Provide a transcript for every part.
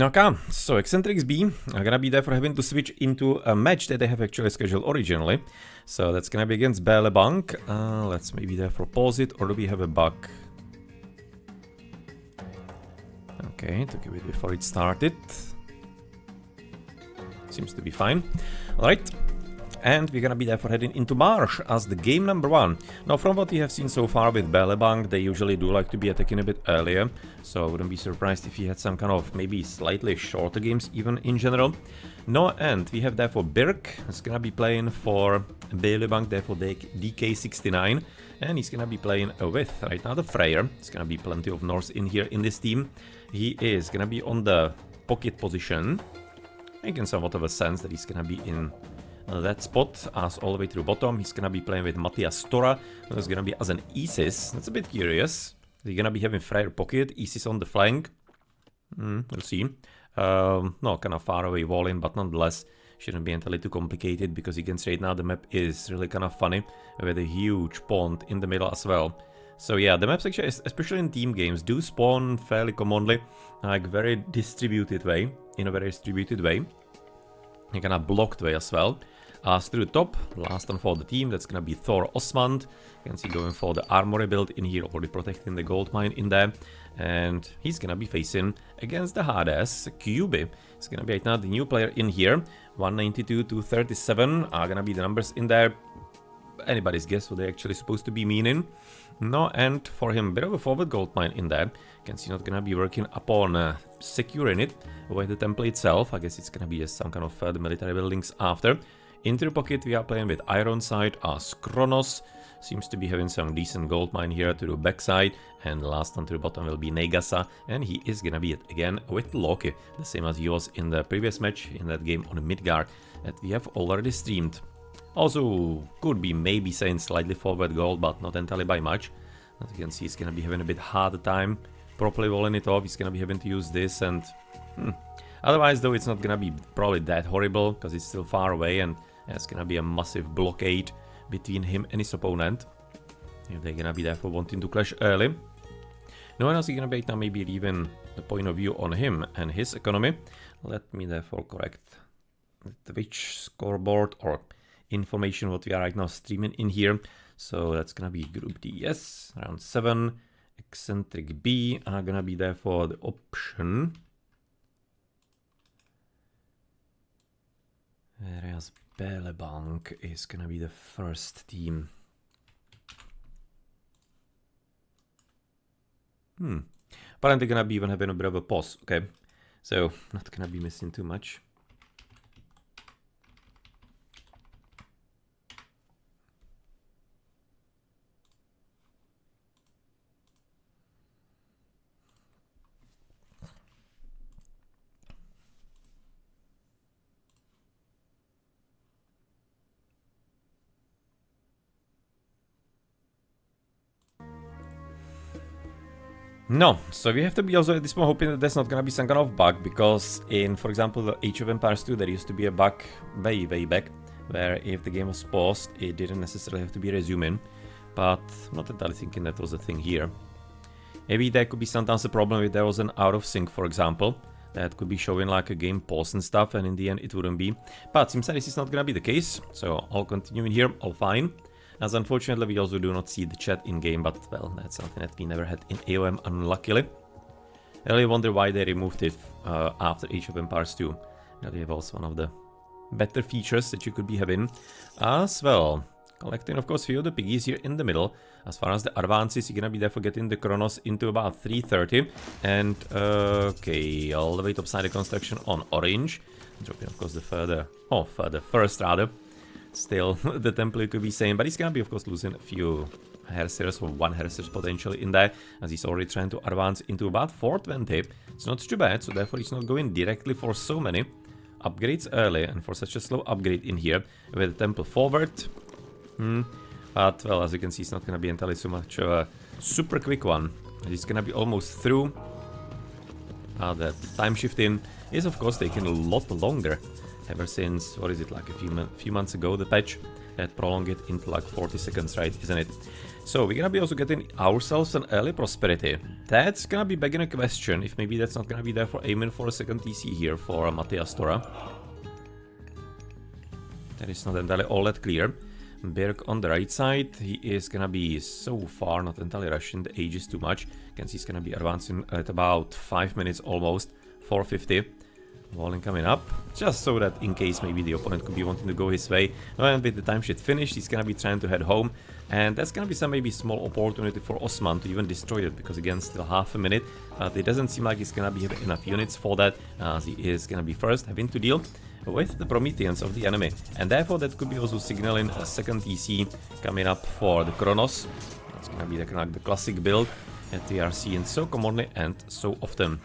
Okay, so Eccentrics B are gonna be there for having to switch into a match that they have actually scheduled originally. So that's gonna be against Bank. Let's maybe therefore pause it, or do we have a bug? Okay, took a bit before it started. Seems to be fine. Alright. And we're gonna be therefore heading into March as the game number 1. Now, from what we have seen so far with Bank, they usually do like to be attacking a bit earlier. So I wouldn't be surprised if he had some kind of maybe slightly shorter games even in general. No, and we have therefore Birk. He's gonna be playing for Bank, therefore DK69. And he's gonna be playing with right now the Freyr. It's gonna be plenty of Norse in here in this team. He is gonna be on the pocket position, making somewhat of a sense that he's gonna be in that spot as all the way through bottom. He's gonna be playing with Matthias Stora, who's gonna be as an Isis. That's a bit curious. He's gonna be having Freyr pocket, Isis on the flank. We'll see. No, kind of far away walling, but nonetheless shouldn't be entirely too complicated, because against right now the map is really kind of funny with a huge pond in the middle as well. So yeah, the maps actually, especially in team games, do spawn fairly commonly, like very distributed way, in a very distributed way. You kind of blocked way as well. Through the top, last one for the team, that's gonna be Thor Osmand. You can see going for the armory build in here, already protecting the gold mine in there. And he's gonna be facing against the hard-ass QB. It's gonna be right now the new player in here. 192 to 37 are gonna be the numbers in there. Anybody's guess what they're actually supposed to be meaning. No, and for him, bit of a forward gold mine in there. You can see not gonna be working upon securing it with the temple itself. I guess it's gonna be just some kind of further military buildings after. Into the pocket, we are playing with Ironside as Kronos. Seems to be having some decent gold mine here to the backside. And the last one to the bottom will be Negasa. And he is gonna be it again with Loki, the same as he was in the previous match in that game on Midgard that we have already streamed. Also, could be maybe saying slightly forward gold, but not entirely by much. As you can see, he's gonna be having a bit harder time properly walling it off. He's gonna be having to use this, and otherwise though it's not gonna be probably that horrible, because it's still far away, and it's gonna be a massive blockade between him and his opponent, if they're gonna be therefore wanting to clash early. No one else is gonna be now maybe leaving the point of view on him and his economy. Let me therefore correct the Twitch scoreboard or information what we are right now streaming in here. So that's gonna be Group D, yes, round 7. Eccentric B are gonna be there for the option. Whereas Bank is gonna be the first team. Apparently gonna be even having a bit of a pause. Okay, so not gonna be missing too much. No, so we have to be also at this point hoping that there's not gonna be some kind of bug, because in, for example, the Age of Empires 2, there used to be a bug way back, where if the game was paused, it didn't necessarily have to be resuming, but I'm not entirely thinking that was a thing here. Maybe there could be sometimes a problem if there was an out of sync, for example, that could be showing like a game pause and stuff, and in the end it wouldn't be. But seems like this is not gonna be the case, so I'll continue in here, all fine. As unfortunately we also do not see the chat in-game, but well, that's something that we never had in AOM, unluckily. I really wonder why they removed it after Age of Empires 2. That was one of the better features that you could be having as well. Collecting, of course, a few of the piggies here in the middle. As far as the advances, you're gonna be there for getting the Kronos into about 330. And, okay, all the way top side of construction on orange. Dropping, of course, the first rather. Still, the temple could be same, but he's gonna be, of course, losing a few Hersers, or one Hersers potentially in there, as he's already trying to advance into about 420. It's not too bad, so therefore he's not going directly for so many upgrades early, and for such a slow upgrade in here with the temple forward. But, well, as you can see, it's not gonna be entirely so much of a super quick one. He's gonna be almost through. The time shifting is, of course, taking a lot longer. Ever since, what is it, like a few months ago, the patch. that prolong it into like 40 seconds, right? Isn't it? So we're gonna be also getting ourselves an early prosperity. That's gonna be begging a question if maybe that's not gonna be there for aiming for a second TC here for Matiastora. That is not entirely all that clear. Berg on the right side, he is gonna be so far not entirely rushing the ages too much. You can see he's gonna be advancing at about 5 minutes almost, 450. Walling coming up, just so that in case maybe the opponent could be wanting to go his way. And with the time shift finished, he's gonna be trying to head home. And that's gonna be some maybe small opportunity for Osman to even destroy it, because again, still half a minute. But it doesn't seem like he's gonna be having enough units for that, as he is gonna be first having to deal with the Prometheans of the enemy. And therefore that could be also signaling a second TC coming up for the Kronos. That's gonna be the classic build that we are seeing so commonly and so often.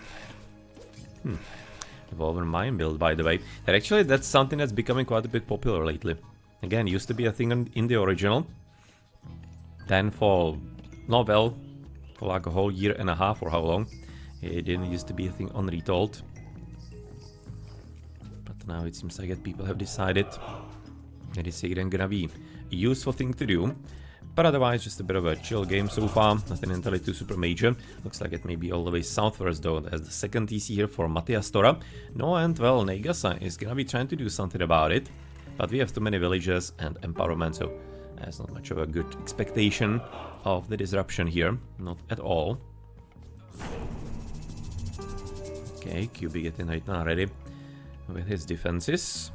Evolver Mine build, by the way. And actually that's something that's becoming quite a bit popular lately. Again, used to be a thing in the original. Then for novel, for like a whole year and a half or how long, it didn't used to be a thing on Retold. But now it seems like people have decided that it's again gonna be a useful thing to do. But otherwise, just a bit of a chill game so far, nothing entirely too super major. Looks like it may be all the way southwards though, as the second TC here for Matiastora. No, and well, Negasa is gonna be trying to do something about it. But we have too many villages and empowerment, so there's not much of a good expectation of the disruption here. Not at all. Okay, QB getting right now ready with his defenses.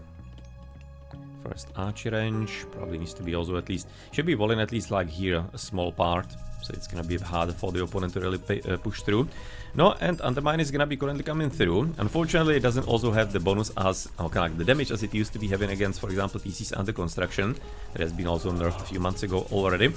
First archer range, probably needs to be also at least, should be walling at least like here, a small part. So it's gonna be harder for the opponent to really push through. No, and Undermine is gonna be currently coming through. Unfortunately, it doesn't also have the bonus as, or kind of like the damage as it used to be having against, for example, TCs under construction. That has been also nerfed a few months ago already.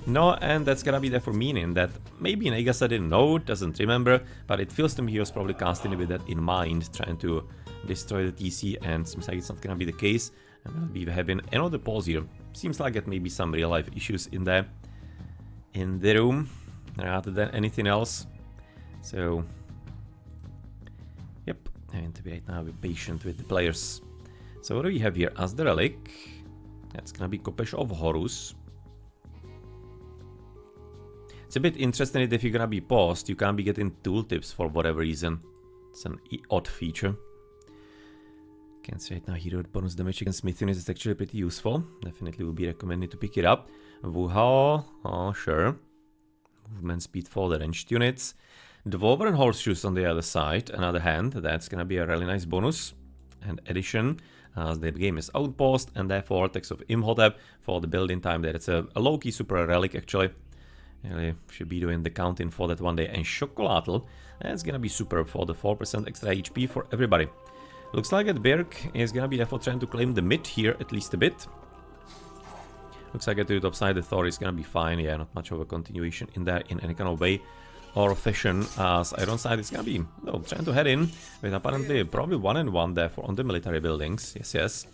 No, and that's gonna be there for meaning that maybe Negasa didn't know, doesn't remember, but it feels to me he was probably casting with that in mind, trying to destroy the TC, and seems like it's not gonna be the case. And we'll be having another pause here. Seems like it may be some real life issues in there, in the room, rather than anything else. So, yep, having to be right now be patient with the players. So what do we have here as the relic? That's gonna be Kopesh of Horus. It's a bit interesting that if you're gonna be paused, you can't be getting tooltips for whatever reason. It's an odd feature. Can say right now hero bonus damage against Mythic is actually pretty useful. Definitely will be recommended to pick it up. Wuhao, oh sure. Movement speed for the ranged units. Dwarven and Horseshoes on the other side, another hand, that's gonna be a really nice bonus. And addition, as the game is outpost, and therefore text of Imhotep for the building time there. It's a low-key super relic actually. Really should be doing the counting for that one day. And Chocolatl, that's gonna be superb for the 4% extra HP for everybody. Looks like that Berg is gonna be therefore trying to claim the mid here at least a bit. Looks like at the top side the Thor is gonna be fine. Yeah, not much of a continuation in there in any kind of way or fashion, as Iron side is gonna be trying to head in with apparently probably 1 and 1 therefore on the military buildings. Yes, yes.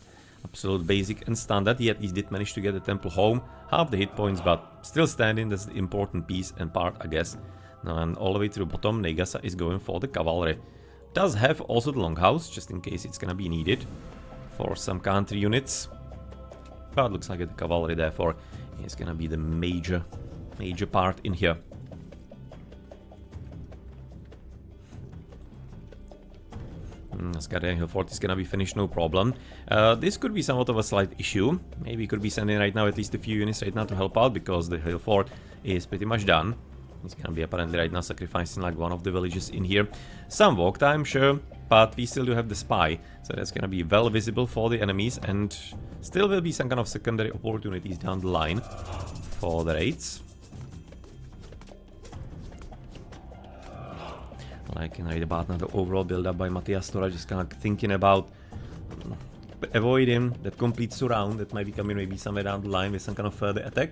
Absolute basic and standard, yet he did manage to get the temple home. Half the hit points, but still standing. That's the important piece and part, I guess. Now, and all the way to the bottom, Negasa is going for the cavalry. Does have also the longhouse, just in case it's gonna be needed for some country units. But looks like the cavalry, therefore, is gonna be the major part in here. Guardian Hill Fort is gonna be finished, no problem. This could be somewhat of a slight issue. Maybe could be sending right now at least a few units right now to help out, because the Hill Fort is pretty much done. He's gonna be apparently right now sacrificing like one of the villages in here. Some walk time, sure, but we still do have the spy, so that's gonna be well visible for the enemies, and still will be some kind of secondary opportunities down the line for the raids. Like right about now the overall build up by Matiastora, just kind of thinking about avoiding that complete surround that might be coming maybe somewhere down the line with some kind of further attack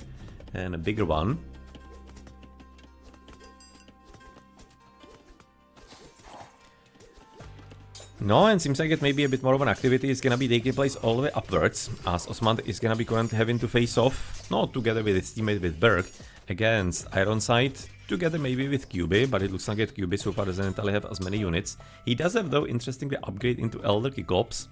and a bigger one. No, and seems like it may be a bit more of an activity is gonna be taking place all the way upwards, as Osman is gonna be currently having to face off, not together with his teammate with Berg, against Ironside, together maybe with QB, but it looks like QB so far doesn't entirely have as many units. He does have though interestingly upgrade into Elder Cyclops,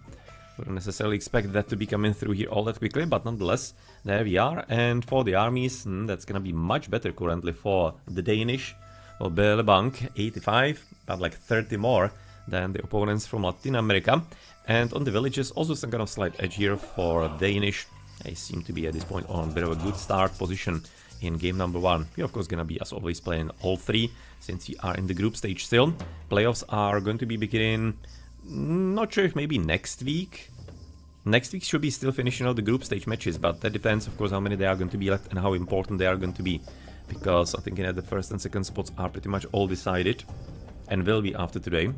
Wouldn't necessarily expect that to be coming through here all that quickly, but nonetheless, there we are. And for the armies, that's gonna be much better currently for the Danish. Well, Belebank, 85, but like 30 more than the opponents from Latin America. And on the villages, also some kind of slight edge here for Danish. They seem to be at this point on a bit of a good start position in game number 1. We're of course gonna be, as always, playing all 3, since we are in the group stage still. Playoffs are going to be beginning, not sure if maybe next week. Next week should be still finishing out the group stage matches, but that depends, of course, how many there are going to be left and how important they are going to be. Because I think the first and second spots are pretty much all decided, and will be after today.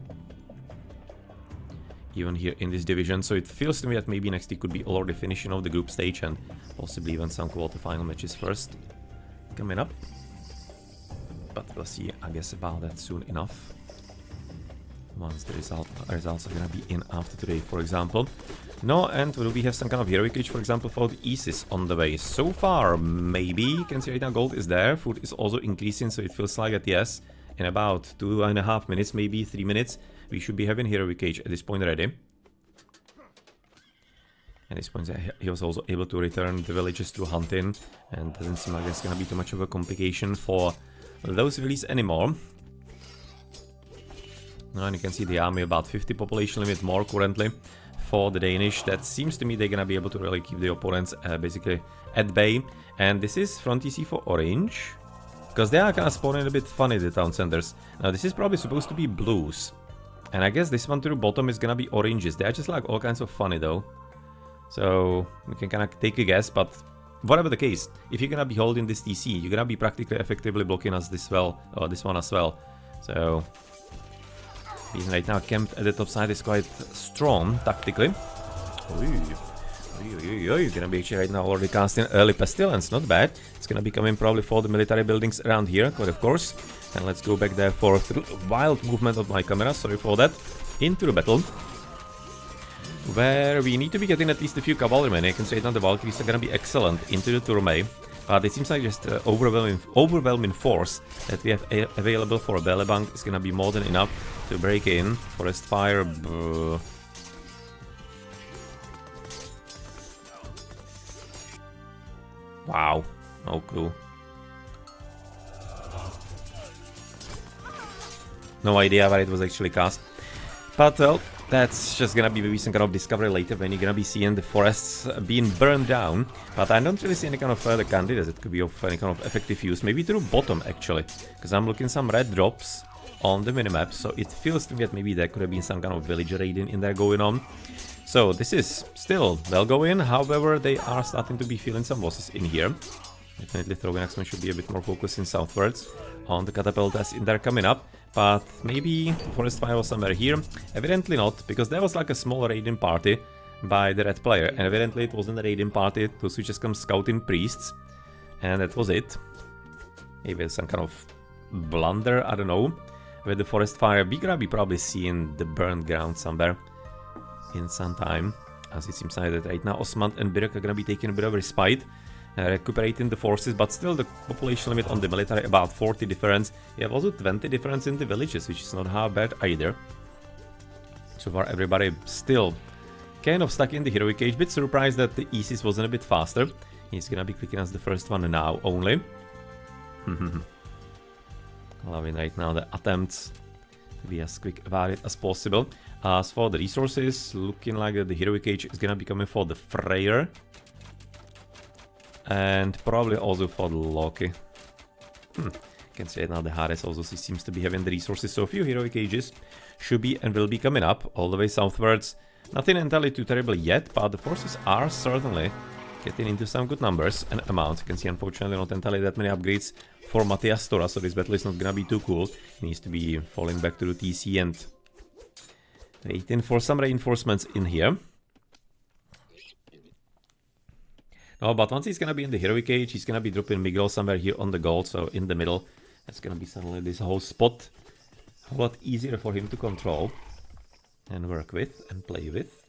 Even here in this division, so it feels to me that maybe next week could be already finishing off the group stage and possibly even some quarterfinal matches first coming up. But we'll see, I guess, about that soon enough. Once the results are gonna be in after today, for example. No, and will we have some kind of heroic age, for example, for the ISIS on the way? So far, maybe. You can see right now gold is there, food is also increasing, so it feels like that, yes, in about 2.5 minutes, maybe 3 minutes, we should be having heroic age at this point already. At this point, he was also able to return the villages to hunting, and doesn't seem like there's gonna be too much of a complication for those villages anymore. And you can see the army about 50 population limit more currently for the Danish. That seems to me they're gonna be able to really keep the opponents basically at bay. And this is front EC for orange, because they are kind of spawning a bit funny, the town centers. Now this is probably supposed to be blues, and I guess this one to the bottom is gonna be oranges. They are just like all kinds of funny though. So we can kind of take a guess, but whatever the case, if you're gonna be holding this TC, you're gonna be practically effectively blocking us this well, or this one as well. So he's right now camped at the top side is quite strong tactically. You're gonna be actually right now already casting early pestilence, not bad. It's gonna be coming probably for the military buildings around here, quite of course. And let's go back there for a wild movement of my camera, sorry for that, into the battle, where we need to be getting at least a few cavalrymen. I can say that the Valkyries are gonna be excellent into the Tourmay, but it seems like just overwhelming force that we have available for a Belebank is gonna be more than enough to break in. Forest fire. Wow, no clue. No idea where it was actually cast. But well, that's just gonna be maybe some kind of discovery later when you're gonna be seeing the forests being burned down. But I don't really see any kind of further candidates that could be of any kind of effective use. Maybe to the bottom actually, because I'm looking some red drops on the minimap, so it feels to me that maybe there could have been some kind of village raiding in there going on. So this is still well going, however they are starting to be feeling some losses in here. Definitely Throwing Axeman should be a bit more focusing southwards on the catapultas in there coming up. But maybe Forest Fire was somewhere here. Evidently not, because there was like a small raiding party by the red player, and evidently it wasn't a raiding party, those who just come scouting priests, and that was it. Maybe some kind of blunder, I don't know. With the Forest Fire, we're gonna be probably seeing the burned ground somewhere in some time, as it seems like that right now Osman and Birk are gonna be taking a bit of respite, recuperating the forces, but still the population limit on the military about 40 difference. You have also 20 difference in the villages, which is not half bad either. So far everybody still kind of stuck in the heroic age. Bit surprised that the ISIS wasn't a bit faster. He's gonna be clicking as the first one now only. Loving right now the attempts to be as quick about it as possible. As for the resources, looking like the heroic age is gonna be coming for the Freyr. And probably also for the Loki. You can say now the Hades also seems to be having the resources, so a few heroic ages should be and will be coming up all the way southwards. Nothing entirely too terrible yet, but the forces are certainly getting into some good numbers and amounts. You can see unfortunately not entirely that many upgrades for Matthias Tora, so this battle is not gonna be too cool. He needs to be falling back to the TC and waiting for some reinforcements in here. No, but once he's gonna be in the heroic age, he's gonna be dropping Miguel somewhere here on the gold, so in the middle. That's gonna be suddenly this whole spot a lot easier for him to control and work with and play with.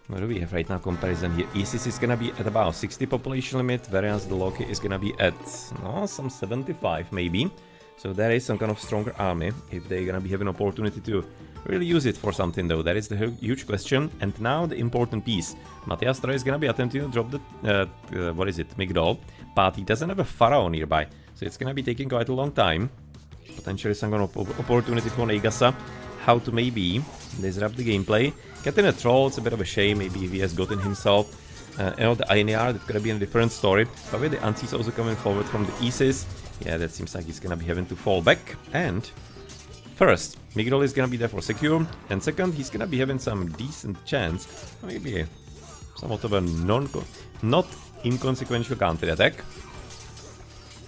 What do we have right now comparison here? ISIS is gonna be at about 60 population limit, whereas the Loki is gonna be at some 75 maybe. So there is some kind of stronger army if they're gonna be having opportunity to really use it for something though. That is the huge question. And now the important piece. Matthias is gonna be attempting to drop the what is it, Migdol, but he doesn't have a Pharaoh nearby. So it's gonna be taking quite a long time. Potentially some kind of opportunity for Negasa. How to maybe disrupt the gameplay. Getting a troll, it's a bit of a shame, maybe if he has gotten himself. You know, the Ainear, that could have been a different story. But with the Antis also coming forward from the Isis, yeah, that seems like he's gonna be having to fall back. And first, Migdol is gonna be there for secure. And second, he's gonna be having some decent chance, maybe somewhat of a not inconsequential counter attack.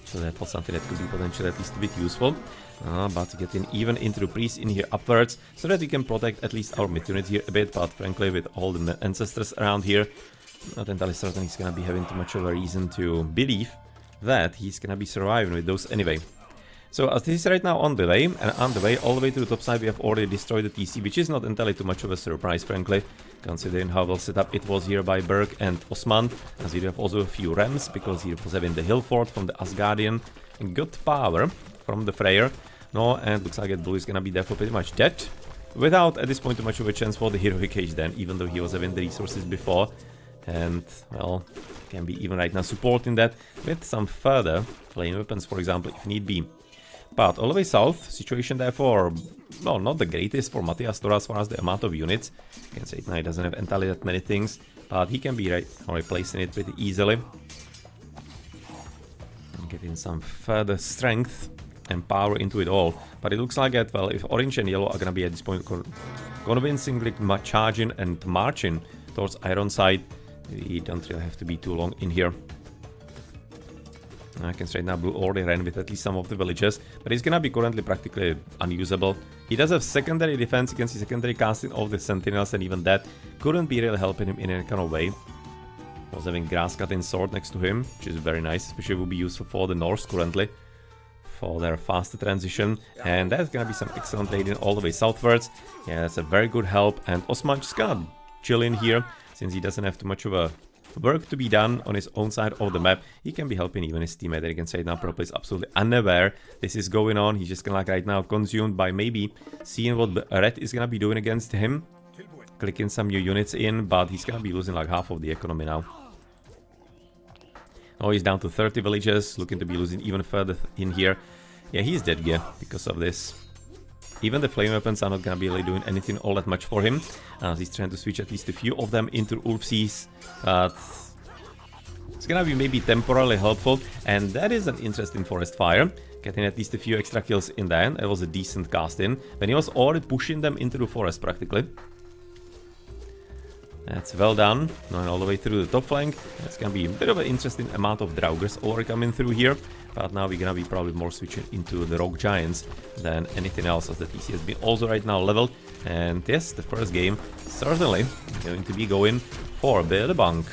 So that was something that could be potentially at least a bit useful. But getting even into the priest in here upwards, so that we can protect at least our mid unit here a bit. But frankly, with all the ancestors around here, not entirely certain he's gonna be having too much of a reason to believe that he's gonna be surviving with those anyway. So as this is right now on the way, and on the way all the way to the top side, we have already destroyed the TC, which is not entirely too much of a surprise, frankly, considering how well set up it was here by Berg and Osman, as we have also a few Rams, because he was having the hill fort from the Asgardian, and good power from the Freyr. No, and looks like that Blue is gonna be there for pretty much dead, without at this point too much of a chance for the Heroic Age then, even though he was having the resources before. And, well, can be even right now supporting that with some further flame weapons, for example, if need be. But all the way south, situation therefore, well, not the greatest for Matthias Tora as far as the amount of units. You can say now he doesn't have entirely that many things, but he can be replacing it pretty easily. And getting some further strength and power into it all. But it looks like that, well, if orange and yellow are gonna be at this point convincingly charging and marching towards Ironside, we don't really have to be too long in here. I can straight now Blue already ran with at least some of the villages, but he's gonna be currently practically unusable. He does have secondary defense, you can see secondary casting of the sentinels, and even that couldn't be really helping him in any kind of way. Was having grass cutting sword next to him, which is very nice, especially would be useful for the Norse currently, for their faster transition. And that's gonna be some excellent raiding all the way southwards. Yeah, that's a very good help, and Osman just gonna chill in here, since he doesn't have too much of a work to be done on his own side of the map. He can be helping even his teammate that he can say now probably is absolutely unaware this is going on. He's just gonna like right now consumed by maybe seeing what Red is gonna be doing against him, clicking some new units in, but he's gonna be losing like half of the economy now. Oh, he's down to 30 villages, looking to be losing even further in here. Yeah, he's dead gear because of this. Even the flame weapons are not gonna be really doing anything all that much for him, as he's trying to switch at least a few of them into Ulfseas, but it's gonna be maybe temporarily helpful. And that is an interesting forest fire, getting at least a few extra kills in there. It was a decent cast in, when he was already pushing them into the forest practically. That's well done, going all the way through the top flank. That's gonna be a bit of an interesting amount of Draugrs already coming through here. But now we're gonna be probably more switching into the Rogue Giants than anything else, as the TC has been also right now leveled. And yes, the first game certainly going to be going for Belebunk.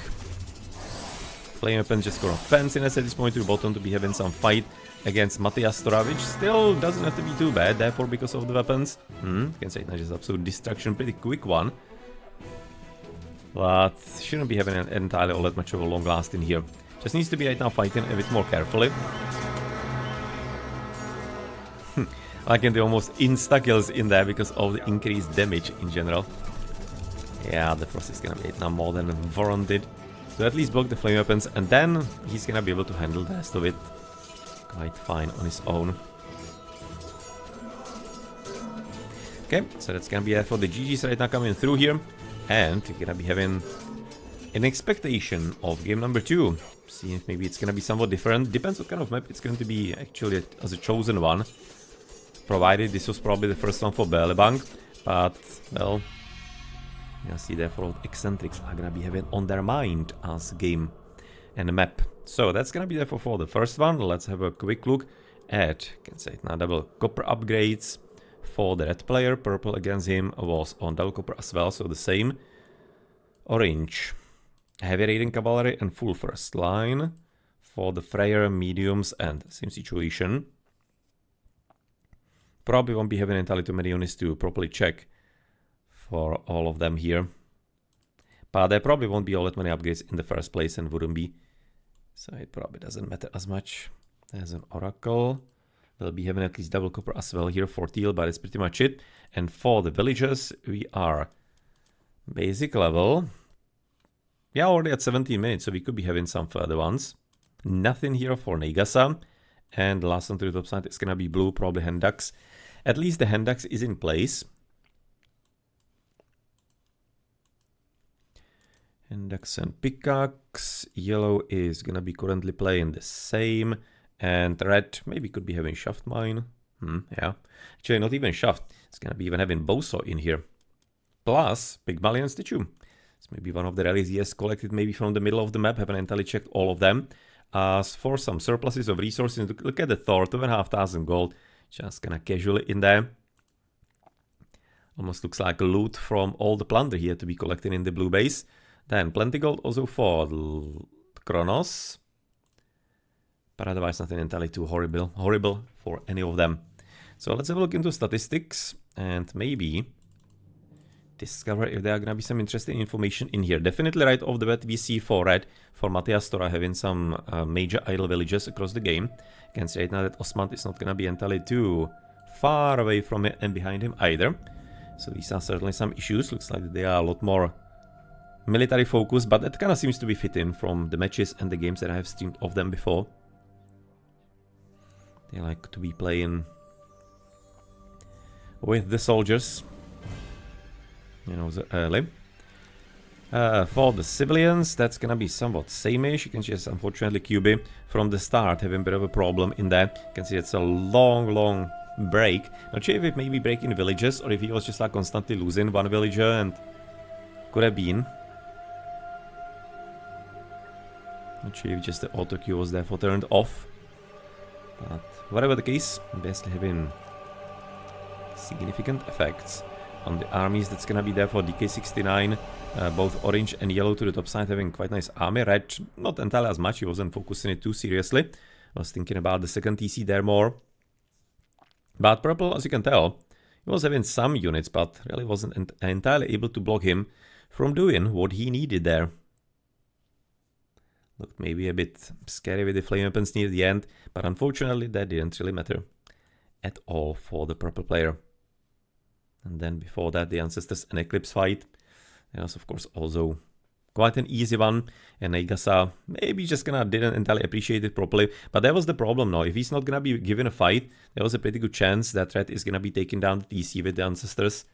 Flame weapons just gonna fanciness at this point to the bottom to be having some fight against Matthias Tora, which still doesn't have to be too bad, therefore, because of the weapons. You can say it's just absolute destruction, pretty quick one. But shouldn't be having entirely all that much of a long last in here. Just needs to be right now fighting a bit more carefully. I can do almost insta-kills in there because of the increased damage in general. Yeah, the Frost is gonna be now more than warranted. So at least block the flame weapons, and then he's gonna be able to handle the rest of it quite fine on his own. Okay, so that's gonna be it for the GGs right now coming through here. And we're gonna be having an expectation of game number 2. See if maybe it's gonna be somewhat different. Depends what kind of map it's going to be actually as a chosen one. Provided this was probably the first one for Belebunk. But, well, you'll see therefore what eccentrics are gonna be having on their mind as a game and a map. So that's gonna be therefore for the first one. Let's have a quick look at, I can say it now, double copper upgrades. For the red player, purple against him was on double copper as well, so the same. Orange, heavy raiding cavalry and full first line. For the Freyr, mediums, and same situation. Probably won't be having entirely too many units to properly check for all of them here. But there probably won't be all that many upgrades in the first place and wouldn't be. So it probably doesn't matter as much. There's an Oracle. We'll be having at least double copper as well here for teal, but it's pretty much it. And for the villagers, we are basic level. Yeah, already at 17 minutes, so we could be having some further ones. Nothing here for Negasa. And the last one to the top side is gonna be blue, probably Hendux. At least the Hendux is in place. Hendux and pickaxe. Yellow is gonna be currently playing the same. And red maybe could be having shaft mine. Yeah. Actually, not even shaft. It's gonna be even having bozo in here. Plus, Pygmalion statue. It's maybe one of the relics he has collected maybe from the middle of the map. Haven't entirely checked all of them. As for some surpluses of resources, look at the Thor, 2,500 gold. Just kinda casually in there. Almost looks like loot from all the plunder here to be collected in the blue base. Then plenty gold also for Kronos. But otherwise nothing entirely too horrible for any of them. So let's have a look into statistics and maybe discover if there are gonna be some interesting information in here. Definitely right off the bat we see for red, for Matthias Tora having some major idle villages across the game. You can see right now that Osman is not gonna be entirely too far away from it and behind him either. So these are certainly some issues. Looks like they are a lot more military focused, but that kind of seems to be fitting from the matches and the games that I have streamed of them before. They like to be playing with the soldiers, you know, early. For the civilians, that's gonna be somewhat same-ish. You can see, unfortunately, QB from the start having a bit of a problem in that. You can see it's a long break. Not sure if it may be breaking villages or if he was just like constantly losing one villager, and could have been. Not sure if just the auto queue was therefore turned off. But whatever the case, basically having significant effects on the armies. That's gonna be there for DK69, both orange and yellow to the top side, having quite nice army. Red, not entirely as much, he wasn't focusing it too seriously. I was thinking about the second TC there more. But purple, as you can tell, he was having some units, but really wasn't entirely able to block him from doing what he needed there. Looked maybe a bit scary with the flame weapons near the end, but unfortunately that didn't really matter at all for the purple player. And then before that, the Ancestors and Eclipse fight. That was of course also quite an easy one, and Negasa maybe just didn't entirely appreciate it properly, but that was the problem now. If he's not gonna be given a fight, there was a pretty good chance that Red is gonna be taking down the TC with the Ancestors.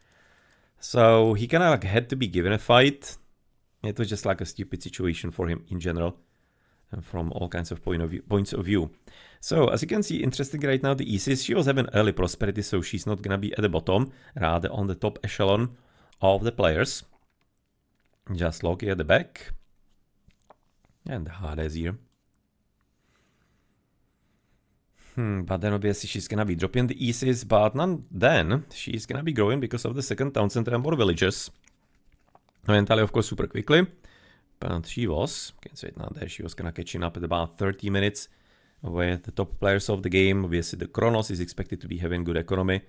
So he kinda like had to be given a fight. It was just like a stupid situation for him in general, and from all kinds of points of view. So as you can see, interesting right now, the Isis, she was having early prosperity, so she's not gonna be at the bottom, rather on the top echelon of the players. Just Loki at the back. And Hades here. But then obviously she's gonna be dropping the Isis, but then she's gonna be growing because of the second town center and more villages. Not entirely, of course, super quickly. But she was, you can see it now there, she was gonna catching up at about 30 minutes with the top players of the game. Obviously the Kronos is expected to be having good economy.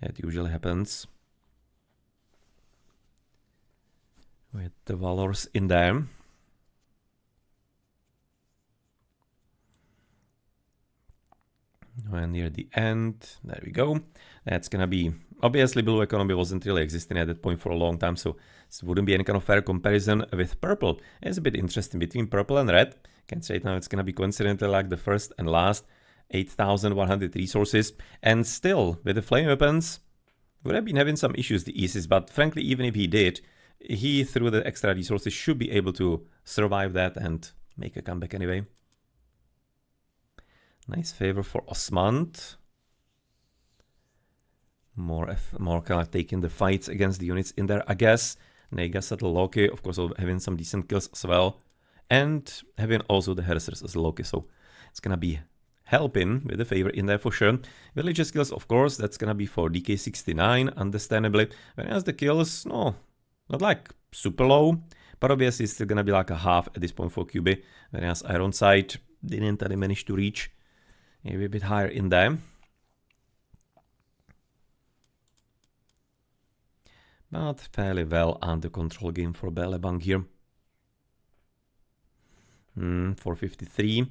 It usually happens with the Valors in there. And near the end, there we go. That's gonna be, obviously blue economy wasn't really existing at that point for a long time, so this wouldn't be any kind of fair comparison with purple. It's a bit interesting between purple and red. Can say it now, it's gonna be coincidentally like the first and last 8,100 resources, and still with the flame weapons would have been having some issues, the Isis, but frankly even if he did, he through the extra resources should be able to survive that and make a comeback anyway. Nice favor for Osmand. More kind of taking the fights against the units in there, I guess. Negasa the Loki, of course, having some decent kills as well. And having also the Hersers as Loki, so it's gonna be helping with the favor in there for sure. Villages kills, of course, that's gonna be for DK69, understandably. Whereas the kills, no, not like super low, but obviously it's still gonna be like a half at this point for QB. Whereas Ironside didn't really manage to reach maybe a bit higher in there. But fairly well under control game for Belebang here. 453.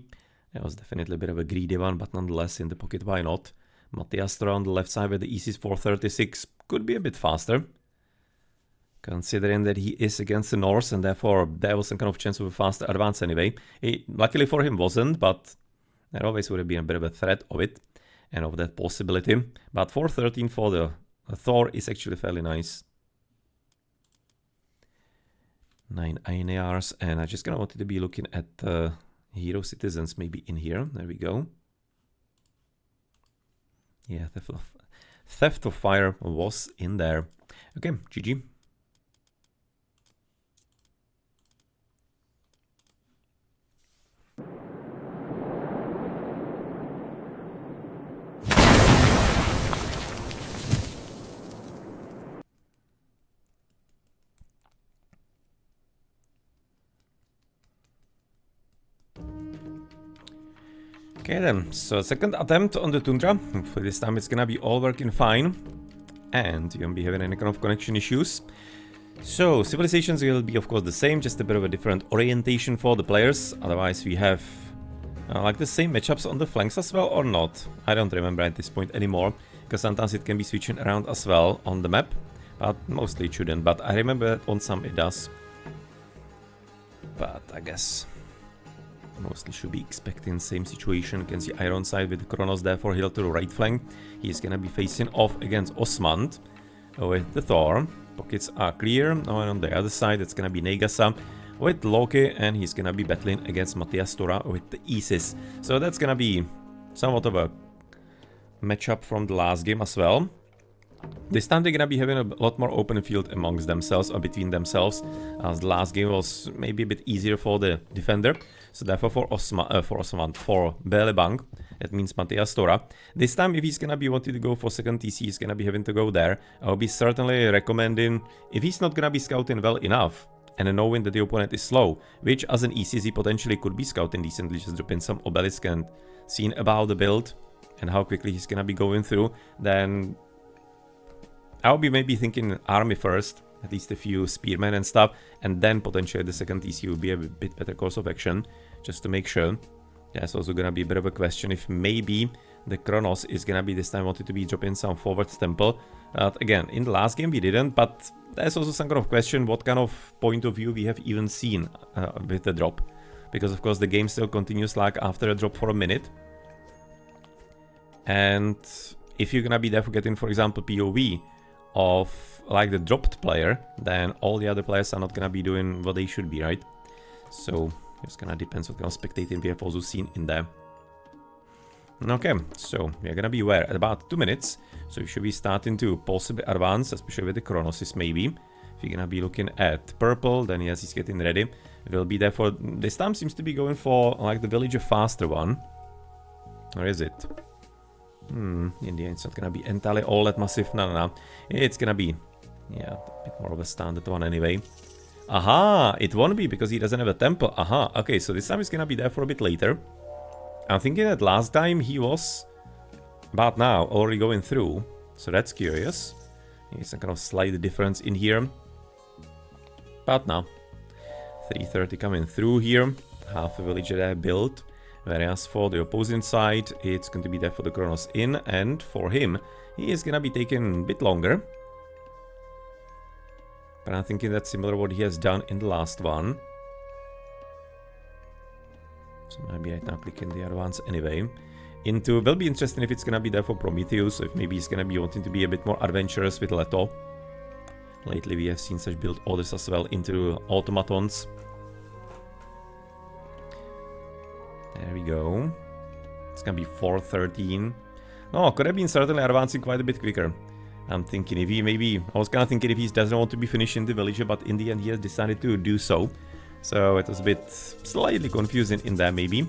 That was definitely a bit of a greedy one, but nonetheless in the pocket, why not? Matiastra on the left side with the ECs 436 could be a bit faster, considering that he is against the Norse, and therefore there was some kind of chance of a faster advance anyway. Luckily for him wasn't, but there always would have been a bit of a threat of it, and of that possibility. But 413 for the Thor is actually fairly nice. 9 Ainars, and I just kind of wanted to be looking at hero citizens maybe in here. There we go. Yeah, Theft of Fire was in there. Okay, GG. Okay then, so second attempt on the Tundra. For this time it's gonna be all working fine. And you won't be having any kind of connection issues. So, civilizations will be of course the same, just a bit of a different orientation for the players. Otherwise we have like the same matchups on the flanks as well, or not. I don't remember at this point anymore, because sometimes it can be switching around as well on the map. But mostly it shouldn't, but I remember on some it does. But I guess mostly should be expecting same situation against the Iron side with Kronos therefore healed to the right flank. He's gonna be facing off against Osmand with the Thor. Pockets are clear. Now and on the other side it's gonna be Negasa with Loki, and he's gonna be battling against Matiastura with the Isis. So that's gonna be somewhat of a matchup from the last game as well. This time they're gonna be having a lot more open field amongst themselves, or between themselves, as the last game was maybe a bit easier for the defender. So therefore for Belebang, that means Matiastura. This time if he's gonna be wanting to go for second TC, he's gonna be having to go there. I'll be certainly recommending, if he's not gonna be scouting well enough, and knowing that the opponent is slow, which as an ECZ potentially could be scouting decently, just dropping some obelisk and seeing about the build, and how quickly he's gonna be going through, then I'll be maybe thinking army first, at least a few spearmen and stuff, and then potentially the second TC will be a bit better course of action, just to make sure. There's also gonna be a bit of a question if maybe the Kronos is gonna be this time wanted to be dropping some forward temple. Again, in the last game we didn't, but there's also some kind of question what kind of point of view we have even seen with the drop. Because of course the game still continues like after a drop for a minute. And if you're gonna be there for getting, for example, POV of like the dropped player, then all the other players are not gonna be doing what they should be, right? So it's gonna depend what kind of spectating we have also seen in there. Okay, so we're gonna be where? At about 2 minutes. So we should be starting to possibly advance, especially with the Chronosis maybe. If you're gonna be looking at purple, then yes, he's getting ready. We'll be there for, this time seems to be going for like the villager faster one. Or is it? In the end, it's not gonna be entirely all that massive. No. It's gonna be, yeah, a bit more of a standard one anyway. Aha, it won't be because he doesn't have a temple. Aha, okay, so this time he's gonna be there for a bit later. I'm thinking that last time he was about now already going through, so that's curious. There's some kind of slight difference in here. But now, 330 coming through here, half a villager there built. Whereas for the opposing side, it's going to be there for the Kronos in, and for him, he is going to be taking a bit longer. But I'm thinking that's similar to what he has done in the last one. So maybe right now clicking the advance anyway. Into, will be interesting if it's going to be there for Prometheus, or if maybe he's going to be wanting to be a bit more adventurous with Leto. Lately we have seen such build orders as well into automatons. There we go. It's gonna be 413. No, could have been certainly advancing quite a bit quicker. I'm thinking if he maybe, I was kind of thinking if he doesn't want to be finishing the villager, but in the end he has decided to do so. So it was a bit slightly confusing in there maybe.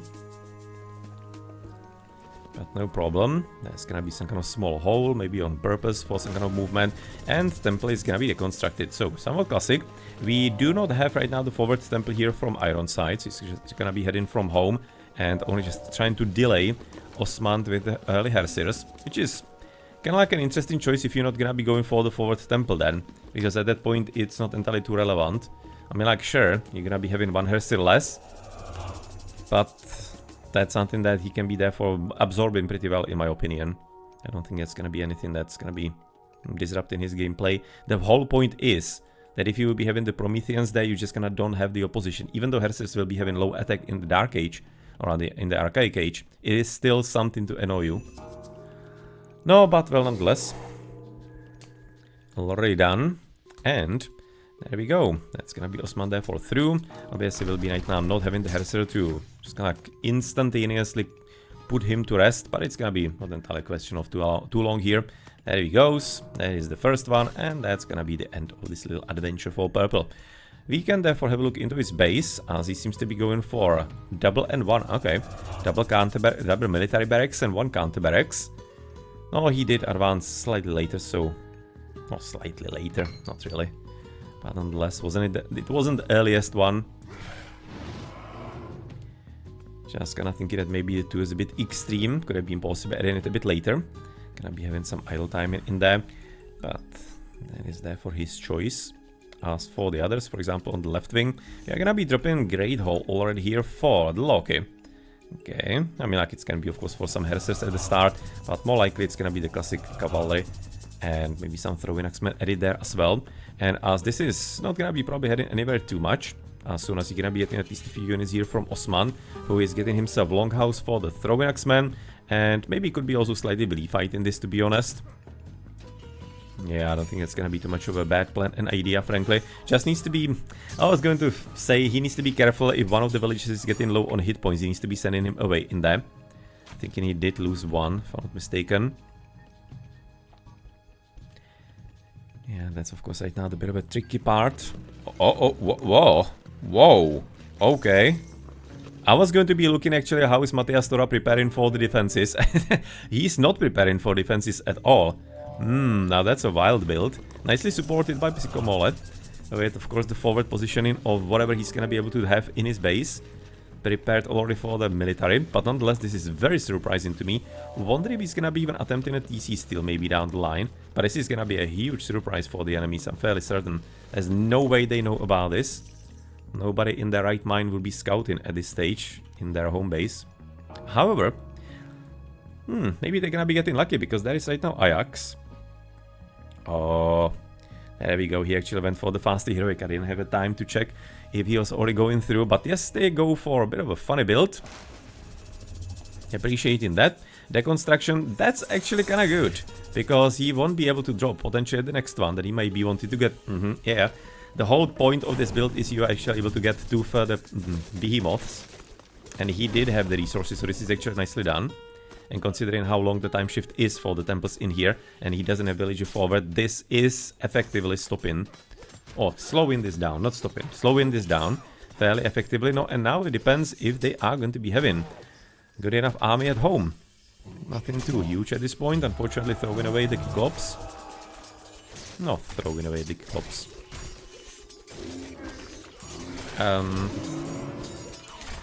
But no problem. There's gonna be some kind of small hole, maybe on purpose for some kind of movement. And temple is gonna be deconstructed. So somewhat classic. We do not have right now the forward temple here from Iron side. So it's gonna be heading from home. And only just trying to delay Osmand with the early Hersirs, which is kind of like an interesting choice if you're not gonna be going for the forward temple then, because at that point it's not entirely too relevant. I mean, like, sure, you're gonna be having one Hersir less, But that's something that he can be therefore absorbing pretty well, in my opinion. I don't think it's gonna be anything that's gonna be disrupting his gameplay. The whole point is that if you will be having the Prometheans there, you just gonna don't have the opposition. Even though Herses will be having low attack in the Dark Age, or in the Archaic Age, it is still something to annoy you. No, but well, nonetheless. Already done. And there we go. That's gonna be Osman therefore through. Obviously will be right now not having the Herser to just gonna instantaneously put him to rest, but it's gonna be not entirely a question of too long here. There he goes. That is the first one, and that's gonna be the end of this little adventure for purple. We can therefore have a look into his base, as he seems to be going for double and one. Okay, double military barracks and one counter barracks. No, he did advance slightly later, so not slightly later, not really, but nonetheless, it wasn't the earliest one. Just gonna think that maybe the 2 is a bit extreme. Could have been possible adding it a bit later. Gonna be having some idle time in there, but that is there for his choice. As for the others, for example, on the left wing, we are gonna be dropping Great Hall already here for the Loki. Okay, I mean, like, it's gonna be, of course, for some Hersers at the start, but more likely it's gonna be the classic cavalry and maybe some throwing axemen added there as well. And as this is not gonna be probably heading anywhere too much, as soon as you're gonna be getting at least a few units here from Osman, who is getting himself Longhouse for the throwing axemen, and maybe could be also slightly belief fight in this, to be honest. Yeah, I don't think it's gonna be too much of a bad plan and idea, frankly. Just needs to be... I was going to say he needs to be careful if one of the villages is getting low on hit points. He needs to be sending him away in there. Thinking he did lose one, if I'm not mistaken. Yeah, that's of course right now the bit of a tricky part. Whoa. Okay. I was going to be looking actually how is Matthias Tora preparing for the defenses. He's not preparing for defenses at all. Now that's a wild build. Nicely supported by Psychomolet. With of course the forward positioning of whatever he's gonna be able to have in his base. Prepared already for the military, but nonetheless this is very surprising to me. Wonder if he's gonna be even attempting a TC still maybe down the line. But this is gonna be a huge surprise for the enemies, I'm fairly certain. There's no way they know about this. Nobody in their right mind will be scouting at this stage in their home base. However, maybe they're gonna be getting lucky because there is right now Ajax. Oh, there we go. He actually went for the fast heroic. I didn't have a time to check if he was already going through, but yes, they go for a bit of a funny build. Appreciating that. Deconstruction, that's actually kind of good, because he won't be able to drop potentially the next one that he might be wanting to get. Yeah, the whole point of this build is you're actually able to get 2 further behemoths, and he did have the resources, so this is actually nicely done. And considering how long the time shift is for the temples in here, and he doesn't have villager forward, this is effectively stopping, or slowing this down, not stopping, slowing this down fairly effectively. No, and now it depends if they are going to be having good enough army at home. Nothing too huge at this point, unfortunately. Throwing away the Cyclops. Not throwing away the Cyclops.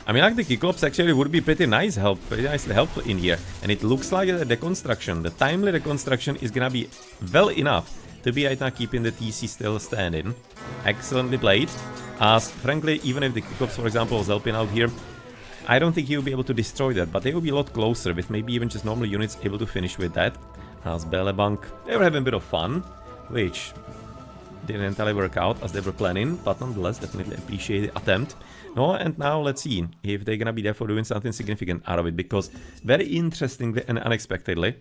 I mean, like, the Cyclops actually would be pretty nicely helpful in here. And it looks like the deconstruction, the timely deconstruction is gonna be well enough to be right now keeping the TC still standing. Excellently played. As, frankly, even if the Cyclops, for example, was helping out here, I don't think he will be able to destroy that, but they will be a lot closer with maybe even just normal units able to finish with that. As Belebank, they were having a bit of fun, which didn't entirely work out as they were planning, but nonetheless, definitely appreciate the attempt. No, and now let's see if they're gonna be there for doing something significant out of it, because very interestingly and unexpectedly,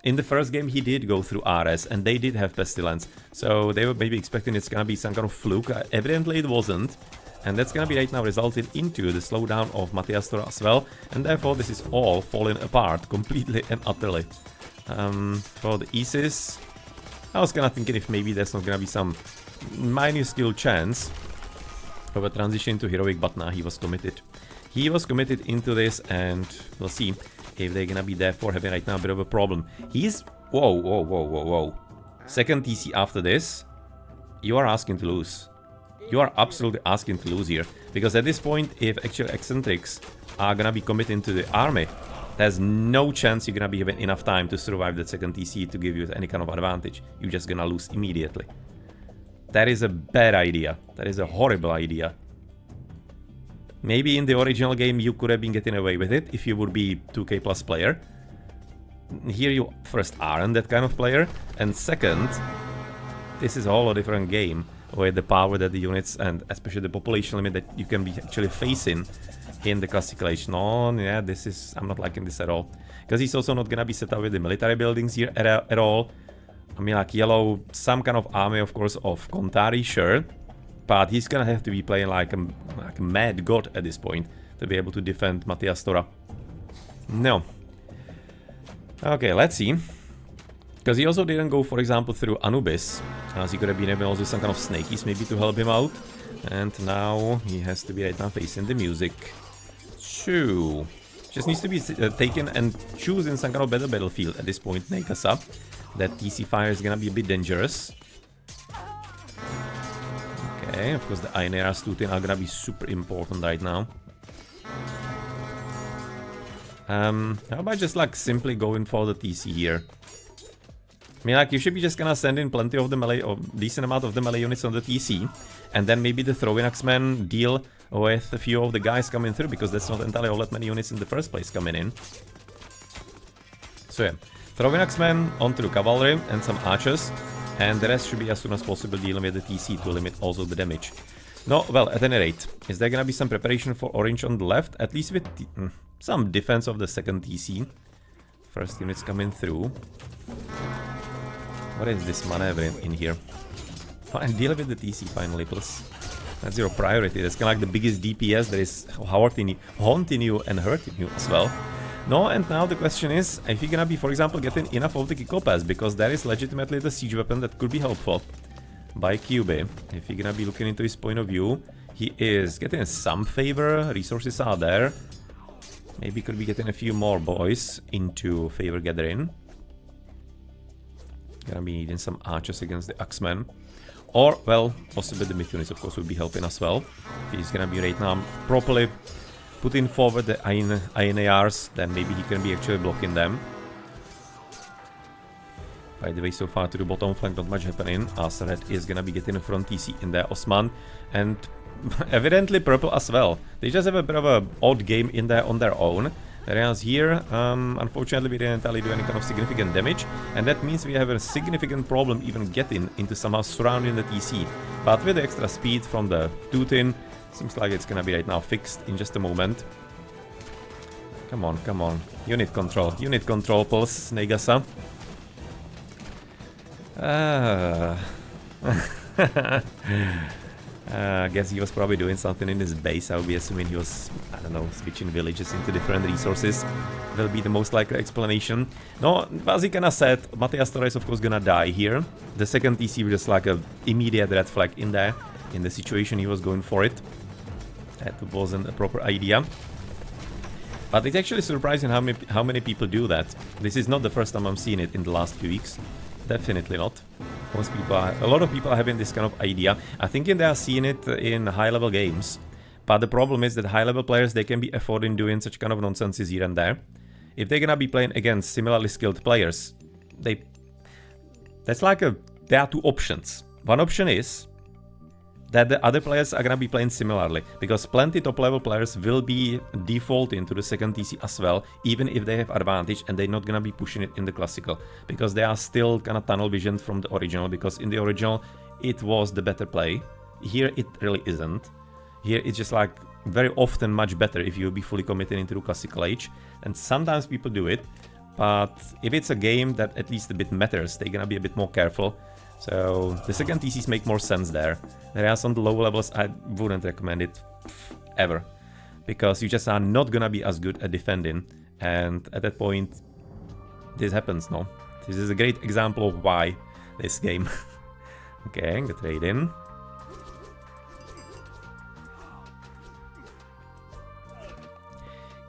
in the first game he did go through RS, and they did have Pestilence, so they were maybe expecting it's gonna be some kind of fluke. Evidently it wasn't. And that's gonna be right now resulting into the slowdown of Matthias Tora as well, and therefore this is all falling apart completely and utterly. For the Isis, I was kinda thinking if maybe there's not gonna be some minuscule chance of a transition to heroic, but nah, he was committed. He was committed into this, and we'll see if they're gonna be therefore having right now a bit of a problem. He's... Whoa. Second TC after this, you are asking to lose. You are absolutely asking to lose here, because at this point, if actual eccentrics are gonna be committing to the army, there's no chance you're gonna be having enough time to survive that second TC to give you any kind of advantage. You're just gonna lose immediately. That is a bad idea. That is a horrible idea. Maybe in the original game you could have been getting away with it if you would be 2k plus player. Here you first aren't that kind of player, and second, this is a whole different game with the power that the units and especially the population limit that you can be actually facing in the classical age. No, yeah, I'm not liking this at all. Because he's also not gonna be set up with the military buildings here at all. I mean, like yellow, some kind of army, of course, of Kontari, sure. But he's gonna have to be playing like a mad god at this point to be able to defend Matthias Tora. No. Okay, let's see. Because he also didn't go, for example, through Anubis, as he could have been able to do some kind of snakies maybe to help him out. And now he has to be right now facing the music. Shoo. Just needs to be taken and choosing some kind of better battlefield at this point, Neikasa. That TC fire is gonna be a bit dangerous. Okay, of course the Ainera Stutin are gonna be super important right now. How about just like simply going for the TC here? I mean, like, you should be just gonna send in plenty of the melee, or decent amount of the melee units on the TC, and then maybe the throwing axemen deal with a few of the guys coming through, because that's not entirely all that many units in the first place coming in. So yeah, throwing axemen onto the cavalry and some archers, and the rest should be as soon as possible dealing with the TC to limit also the damage. No, well, at any rate, is there gonna be some preparation for orange on the left, at least with some defense of the second TC. First units coming through. What is this maneuver in here? Fine, deal with the TC finally, please. That's your priority. That's kind of like the biggest DPS that is haunting you and hurting you as well. No, and now the question is, if you're gonna be, for example, getting enough of the Kiko Pass, because that is legitimately the siege weapon that could be helpful by QB. If you're gonna be looking into his point of view, he is getting some favor, resources are there. Maybe could be getting a few more boys into favor gathering. Gonna be needing some archers against the Axemen. Or, well, possibly the Myth units, of course, would be helping as well. If he's gonna be right now properly putting forward the INARs, then maybe he can be actually blocking them. By the way, so far to the bottom flank, not much happening, as Red is gonna be getting a front TC in there, Osman, and evidently Purple as well. They just have a bit of an odd game in there on their own. Whereas here, unfortunately, we didn't entirely do any kind of significant damage, and that means we have a significant problem even getting into somehow surrounding the TC. But with the extra speed from the Tutin, seems like it's gonna be right now fixed in just a moment. Come on, come on. Unit control, pulse, Negasa. I guess he was probably doing something in his base. I would be assuming he was, I don't know, switching villages into different resources. Will be the most likely explanation. No, as he kinda said, Matthias Tora is of course gonna die here. The second TC was just like a immediate red flag in there. In the situation he was going for it. That wasn't a proper idea. But it's actually surprising how many people do that. This is not the first time I'm seeing it in the last few weeks. Definitely not. Most people a lot of people are having this kind of idea. I think they are seeing it in high-level games. But the problem is that high-level players, they can be affording doing such kind of nonsenses here and there. If they're gonna be playing against similarly skilled players, there are two options. One option is that the other players are gonna be playing similarly, because plenty top-level players will be defaulting to the second TC as well, even if they have advantage, and they're not gonna be pushing it in the classical, because they are still kind of tunnel visioned from the original, because in the original it was the better play. Here it really isn't. Here it's just like very often much better if you be fully committed into the classical age, and sometimes people do it, but if it's a game that at least a bit matters, they're gonna be a bit more careful. So the second TCs make more sense there. Whereas on the low levels, I wouldn't recommend it ever, because you just are not gonna be as good at defending, and at that point, this happens. No, this is a great example of why this game. Okay, get trade in.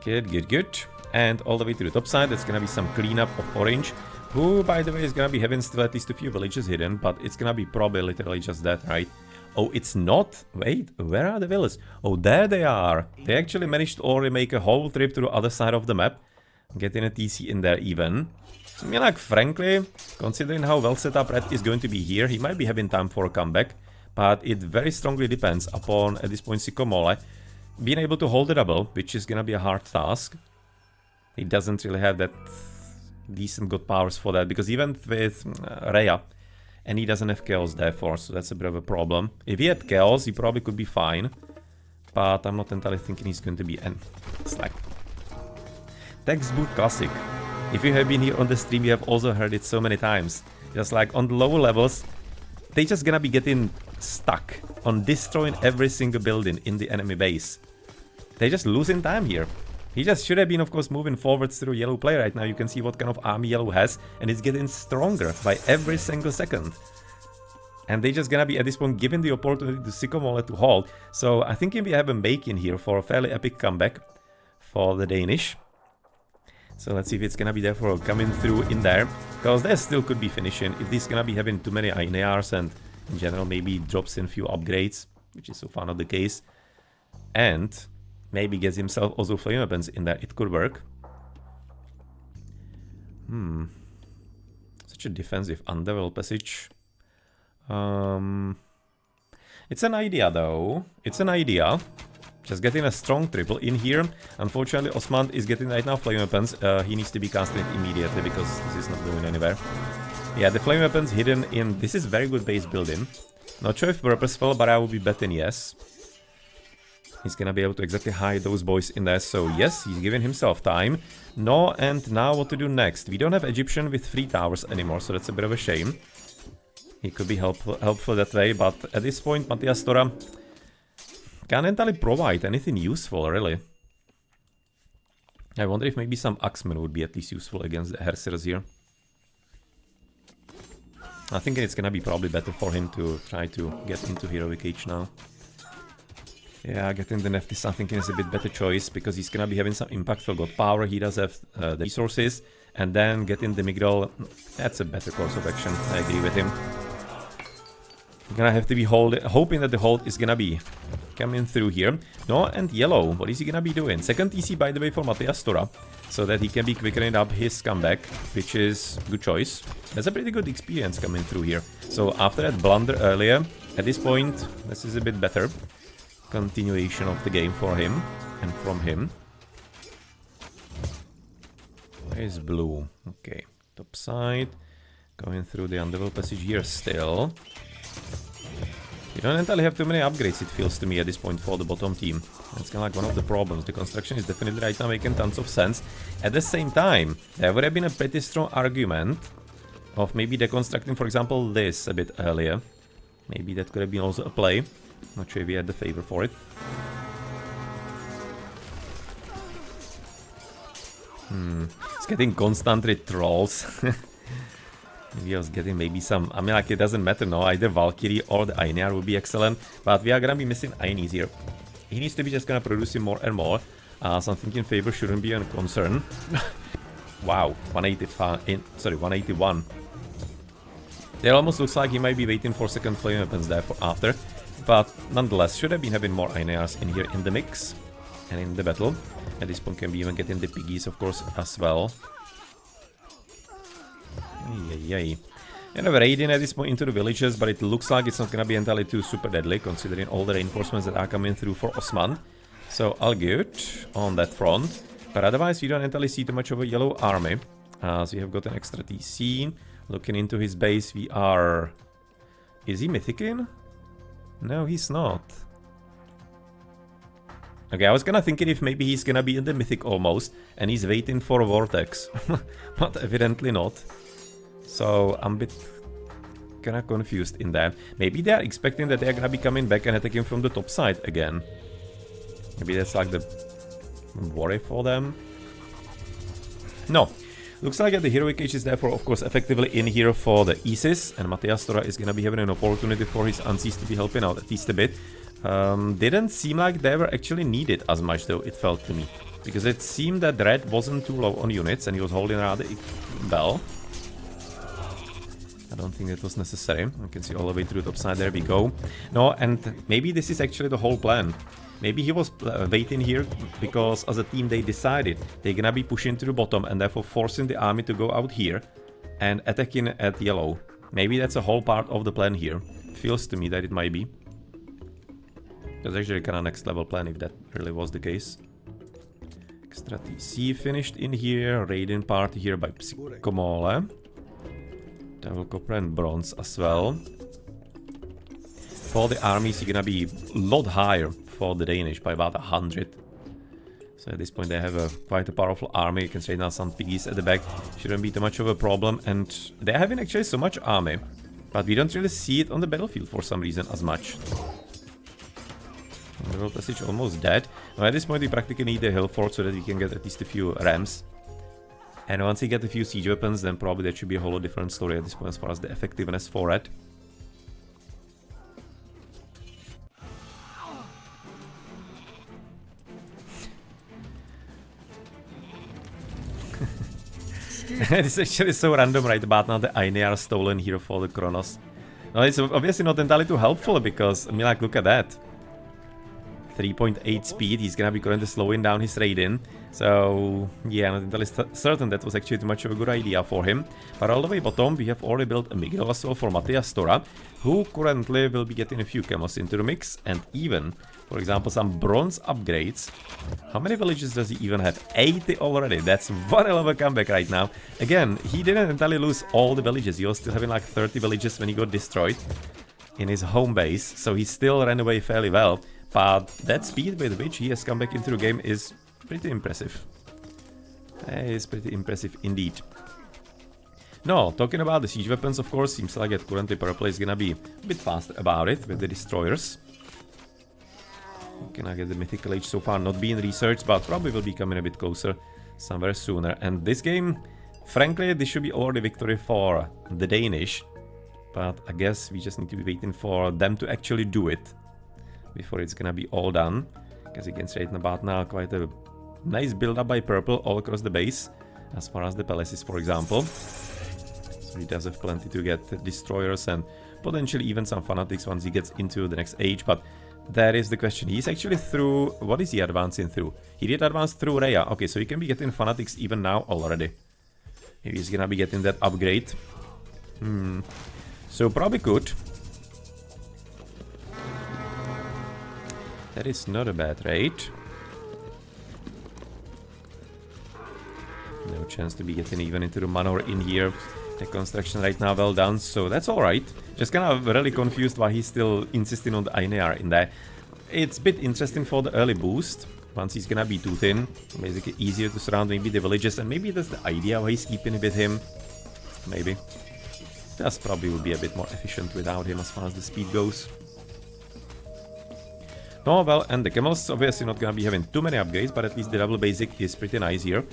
Good. And all the way to the top side, there's gonna be some cleanup of orange. Who, by the way, is gonna be having still at least a few villages hidden, but it's gonna be probably literally just that, right? Oh, it's not? Wait, where are the villas? Oh, there they are. They actually managed to already make a whole trip to the other side of the map, getting a TC in there even. I mean, like, frankly, considering how well set up Red is going to be here, he might be having time for a comeback, but it very strongly depends upon, at this point, Sykomole. being able to hold the double, which is gonna be a hard task. He doesn't really have that decent good powers for that, because even with Rhea, and he doesn't have Chaos therefore, so that's a bit of a problem. If he had Chaos, he probably could be fine, but I'm not entirely thinking he's going to be. And it's like textbook classic. If you have been here on the stream, you have also heard it so many times. Just like on the lower levels, they just gonna be getting stuck on destroying every single building in the enemy base. They're just losing time here. He just should have been, of course, moving forwards through yellow play right now. You can see what kind of army yellow has, and it's getting stronger by every single second. And they're just gonna be, at this point, given the opportunity to Sycamore to hold. So I think we have a make in here for a fairly epic comeback for the Danish. So let's see if it's gonna be therefore coming through in there, because there still could be finishing. If this gonna be having too many INARs and in general maybe drops in few upgrades, which is so far not the case, and maybe gets himself also flame weapons in there, it could work. Such a defensive underworld passage. It's an idea though. It's an idea. Just getting a strong triple in here. Unfortunately, Osman is getting right now flame weapons. He needs to be casting it immediately because this is not going anywhere. Yeah, the flame weapons hidden in... This is very good base building. Not sure if purposeful, but I will be betting yes. He's gonna be able to exactly hide those boys in there. So yes, he's giving himself time. No, and now what to do next? We don't have Egyptian with 3 towers anymore, so that's a bit of a shame. He could be helpful that way, but at this point, Matthias Tora can't entirely provide anything useful, really. I wonder if maybe some Axemen would be at least useful against the Hersirs here. I think it's gonna be probably better for him to try to get into Heroic Age now. Yeah, getting the Neftis I think is a bit better choice, because he's gonna be having some impactful god power, he does have the resources, and then getting the Migdal, that's a better course of action, I agree with him. Gonna have to be hoping that the hold is gonna be coming through here. No, and yellow, what is he gonna be doing? Second TC by the way for Matthias Tora, so that he can be quickening up his comeback, which is good choice. That's a pretty good experience coming through here. So after that blunder earlier, at this point, this is a bit better. Continuation of the game for him and from him. Where's blue? Okay, top side. Going through the underworld passage here still. You don't entirely have too many upgrades, it feels to me, at this point for the bottom team. That's kind of like one of the problems. The construction is definitely right now making tons of sense. At the same time, there would have been a pretty strong argument of maybe deconstructing, for example, this a bit earlier. Maybe that could have been also a play. Not sure if we had the favor for it. It's getting constantly trolls. Maybe I was getting maybe some... I mean, like, it doesn't matter now. Either Valkyrie or the Ainear would be excellent. But we are gonna be missing Aines here. He needs to be just gonna produce him more and more. So I'm thinking favor shouldn't be a concern. Wow, 185... Sorry, 181. It almost looks like he might be waiting for second flame weapons there for after. But nonetheless, should have been having more Ainears in here in the mix. And in the battle. At this point can be even getting the piggies, of course, as well. Yay. And we're raiding at this point into the villages, but it looks like it's not gonna be entirely too super deadly, considering all the reinforcements that are coming through for Osman. So all good on that front. But otherwise, you don't entirely see too much of a yellow army. So you have got an extra TC. Looking into his base, we are... Is he Mythic in? No, he's not. Okay, I was gonna think if maybe he's gonna be in the Mythic almost, and he's waiting for a Vortex. But evidently not. So I'm a bit kinda confused in that. Maybe they are expecting that they're gonna be coming back and attacking from the top side again. Maybe that's like the worry for them. No. Looks like the Heroic Age is therefore, of course, effectively in here for the Isis, and Matthias Tora is gonna be having an opportunity for his Ansis to be helping out at least a bit. Didn't seem like they were actually needed as much, though, it felt to me. Because it seemed that Red wasn't too low on units, and he was holding rather well. I don't think that was necessary. You can see all the way through the top side, there we go. No, and maybe this is actually the whole plan. Maybe he was waiting here because as a team they decided they're gonna be pushing to the bottom and therefore forcing the army to go out here and attacking at yellow. Maybe that's a whole part of the plan here. Feels to me that it might be. That's actually kind of next level plan if that really was the case. Extra TC finished in here. Raiden party here by Psychomole. Devil Copper and Bronze as well. For the armies, you're gonna be a lot higher for the Danish by about 100. So at this point they have quite a powerful army. You can say now some piggies at the back. Shouldn't be too much of a problem. And they're having actually so much army. But we don't really see it on the battlefield for some reason as much. The World Passage almost dead. Now at this point we practically need a hill fort so that we can get at least a few rams. And once you get a few siege weapons, then probably that should be a whole different story at this point as far as the effectiveness for it. It's actually so random right about now the Aine are stolen here for the Kronos. Now it's obviously not entirely too helpful because, I mean, like, look at that. 3.8 speed, he's gonna be currently slowing down his Raiden. So, yeah, not entirely certain that was actually too much of a good idea for him. But all the way bottom, we have already built a Miguel as well for Matthias Tora, who currently will be getting a few camos into the mix, and even, for example, some bronze upgrades. How many villages does he even have? 80 already. That's one hell of a comeback right now. Again, he didn't entirely lose all the villages. He was still having like 30 villages when he got destroyed in his home base, so he still ran away fairly well. But that speed with which he has come back into the game is pretty impressive. It is pretty impressive indeed. No, talking about the siege weapons, of course, seems like that currently Purple is gonna be a bit faster about it with the destroyers. Can I get the Mythical Age so far not being researched, but probably will be coming a bit closer somewhere sooner. And this game, frankly, this should be already victory for the Danish. But I guess we just need to be waiting for them to actually do it before it's gonna be all done. Because you can see right about now quite a nice build up by Purple all across the base, as far as the palaces, for example. So he does have plenty to get destroyers and potentially even some fanatics once he gets into the next age. But that is the question. He's actually through... What is he advancing through? He did advance through Rhea. Okay, so he can be getting fanatics even now already. Maybe he's gonna be getting that upgrade. So probably could. That is not a bad rate. No chance to be getting even into the manor in here. The construction right now well done, so that's alright. Just kind of really confused why he's still insisting on the Ainear in there. It's a bit interesting for the early boost. Once he's gonna be too thin, basically easier to surround maybe the villages, and maybe that's the idea why he's keeping it with him. Maybe. That probably would be a bit more efficient without him as far as the speed goes. Oh well, and the camels obviously not gonna be having too many upgrades, but at least the double basic is pretty nice here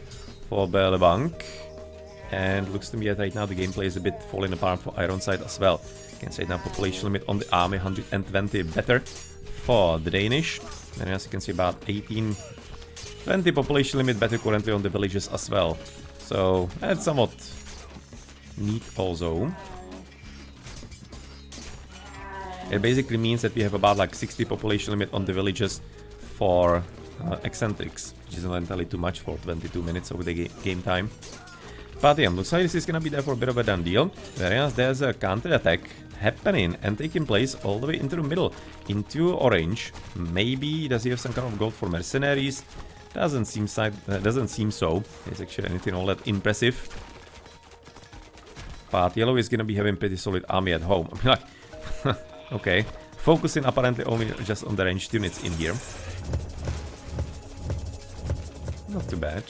for Belebank. And looks to me that right now the gameplay is a bit falling apart for Ironside as well. You can say now population limit on the army 120 better for the Danish. And as you can see about 18, 20 population limit better currently on the villages as well. So that's somewhat neat also. It basically means that we have about like 60 population limit on the villages for eccentrics, which is not entirely too much for 22 minutes of the game time. But yeah, looks like this is gonna be there for a bit of a done deal. Whereas there's a counter attack happening and taking place all the way into the middle, into orange. Maybe does he have some kind of gold for mercenaries? Doesn't seem so. It's actually anything all that impressive. But yellow is gonna be having pretty solid army at home. I mean, like, okay, focusing apparently only just on the ranged units in here. Not too bad.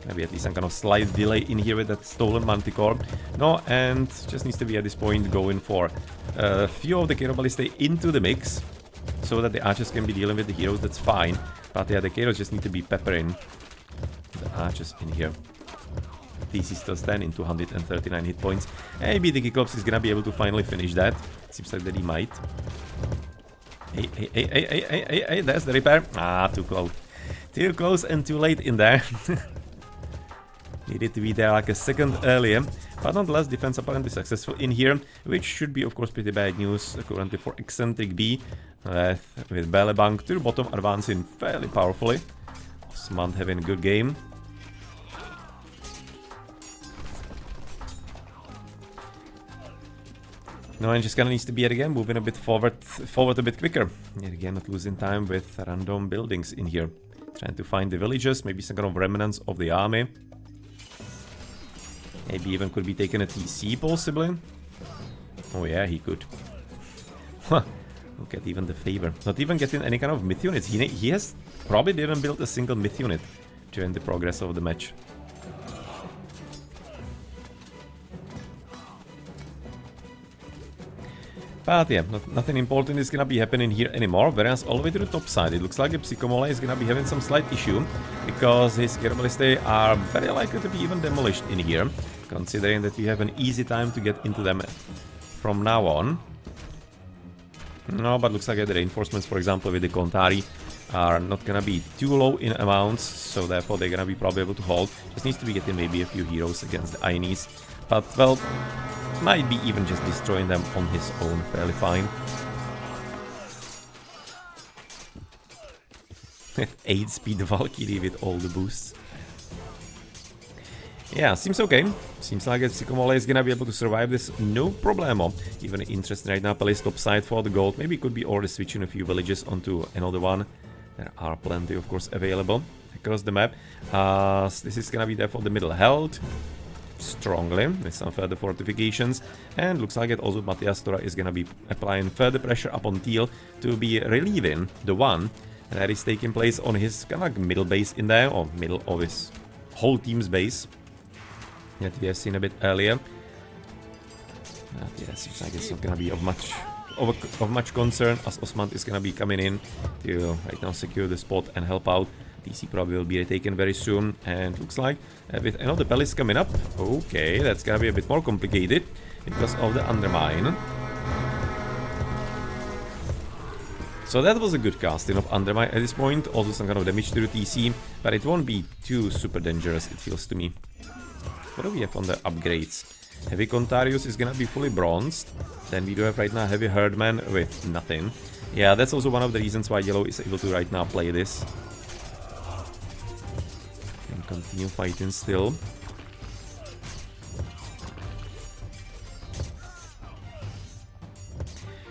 Maybe at least some kind of slight delay in here with that stolen Manticore. No, and just needs to be at this point going for a few of the Kero Ballistae into the mix, so that the archers can be dealing with the heroes, that's fine. But yeah, the Keros just need to be peppering the archers in here. DC still standing, 239 hit points. Maybe the Kiklops is gonna be able to finally finish that. Seems like that he might. Hey, there's the repair. Ah, too close. Too close and too late in there. Needed to be there like a second earlier. But nonetheless, defense apparently successful in here, which should be, of course, pretty bad news currently for Eccentric B. With Belebank to the bottom, advancing fairly powerfully. Osman having a good game. No, and just kinda needs to be, yet again, moving a bit forward a bit quicker. Yet again, not losing time with random buildings in here. Trying to find the villages, maybe some kind of remnants of the army. Maybe even could be taking a TC, possibly. Oh yeah, he could. Look at even the favor. Not even getting any kind of myth units. He has probably didn't build a single myth unit during the progress of the match. But yeah, nothing important is gonna be happening here anymore, whereas all the way to the top side, it looks like Psychomole is gonna be having some slight issue, because his Gerbalistae are very likely to be even demolished in here, considering that we have an easy time to get into them from now on. No, but looks like the reinforcements, for example, with the Kontari are not gonna be too low in amounts, so therefore they're gonna be probably able to hold. Just needs to be getting maybe a few heroes against the Ionis, but well, might be even just destroying them on his own fairly fine. 8 speed Valkyrie with all the boosts. Yeah, seems okay. Seems like Psychomole is gonna be able to survive this no problemo. Even interesting right now, place top side for the gold. Maybe could be already switching a few villages onto another one. There are plenty, of course, available across the map. This is gonna be there for the middle held strongly with some further fortifications, and looks like it also Matthias Tora is gonna be applying further pressure upon Teal to be relieving the one that is taking place on his kind of like middle base in there, or middle of his whole team's base that we have seen a bit earlier. Yeah, seems like it's not gonna be of much concern, as Osman is gonna be coming in to right now secure the spot and help out. TC probably will be retaken very soon, and looks like with another Palace coming up, okay, that's gonna be a bit more complicated because of the Undermine. So that was a good casting of Undermine at this point, also some kind of damage to the TC, but it won't be too super dangerous, it feels to me. What do we have on the upgrades? Heavy Contarius is gonna be fully bronzed, then we do have right now Heavy Herdman with nothing. Yeah, that's also one of the reasons why Yellow is able to right now play this. Continue fighting still.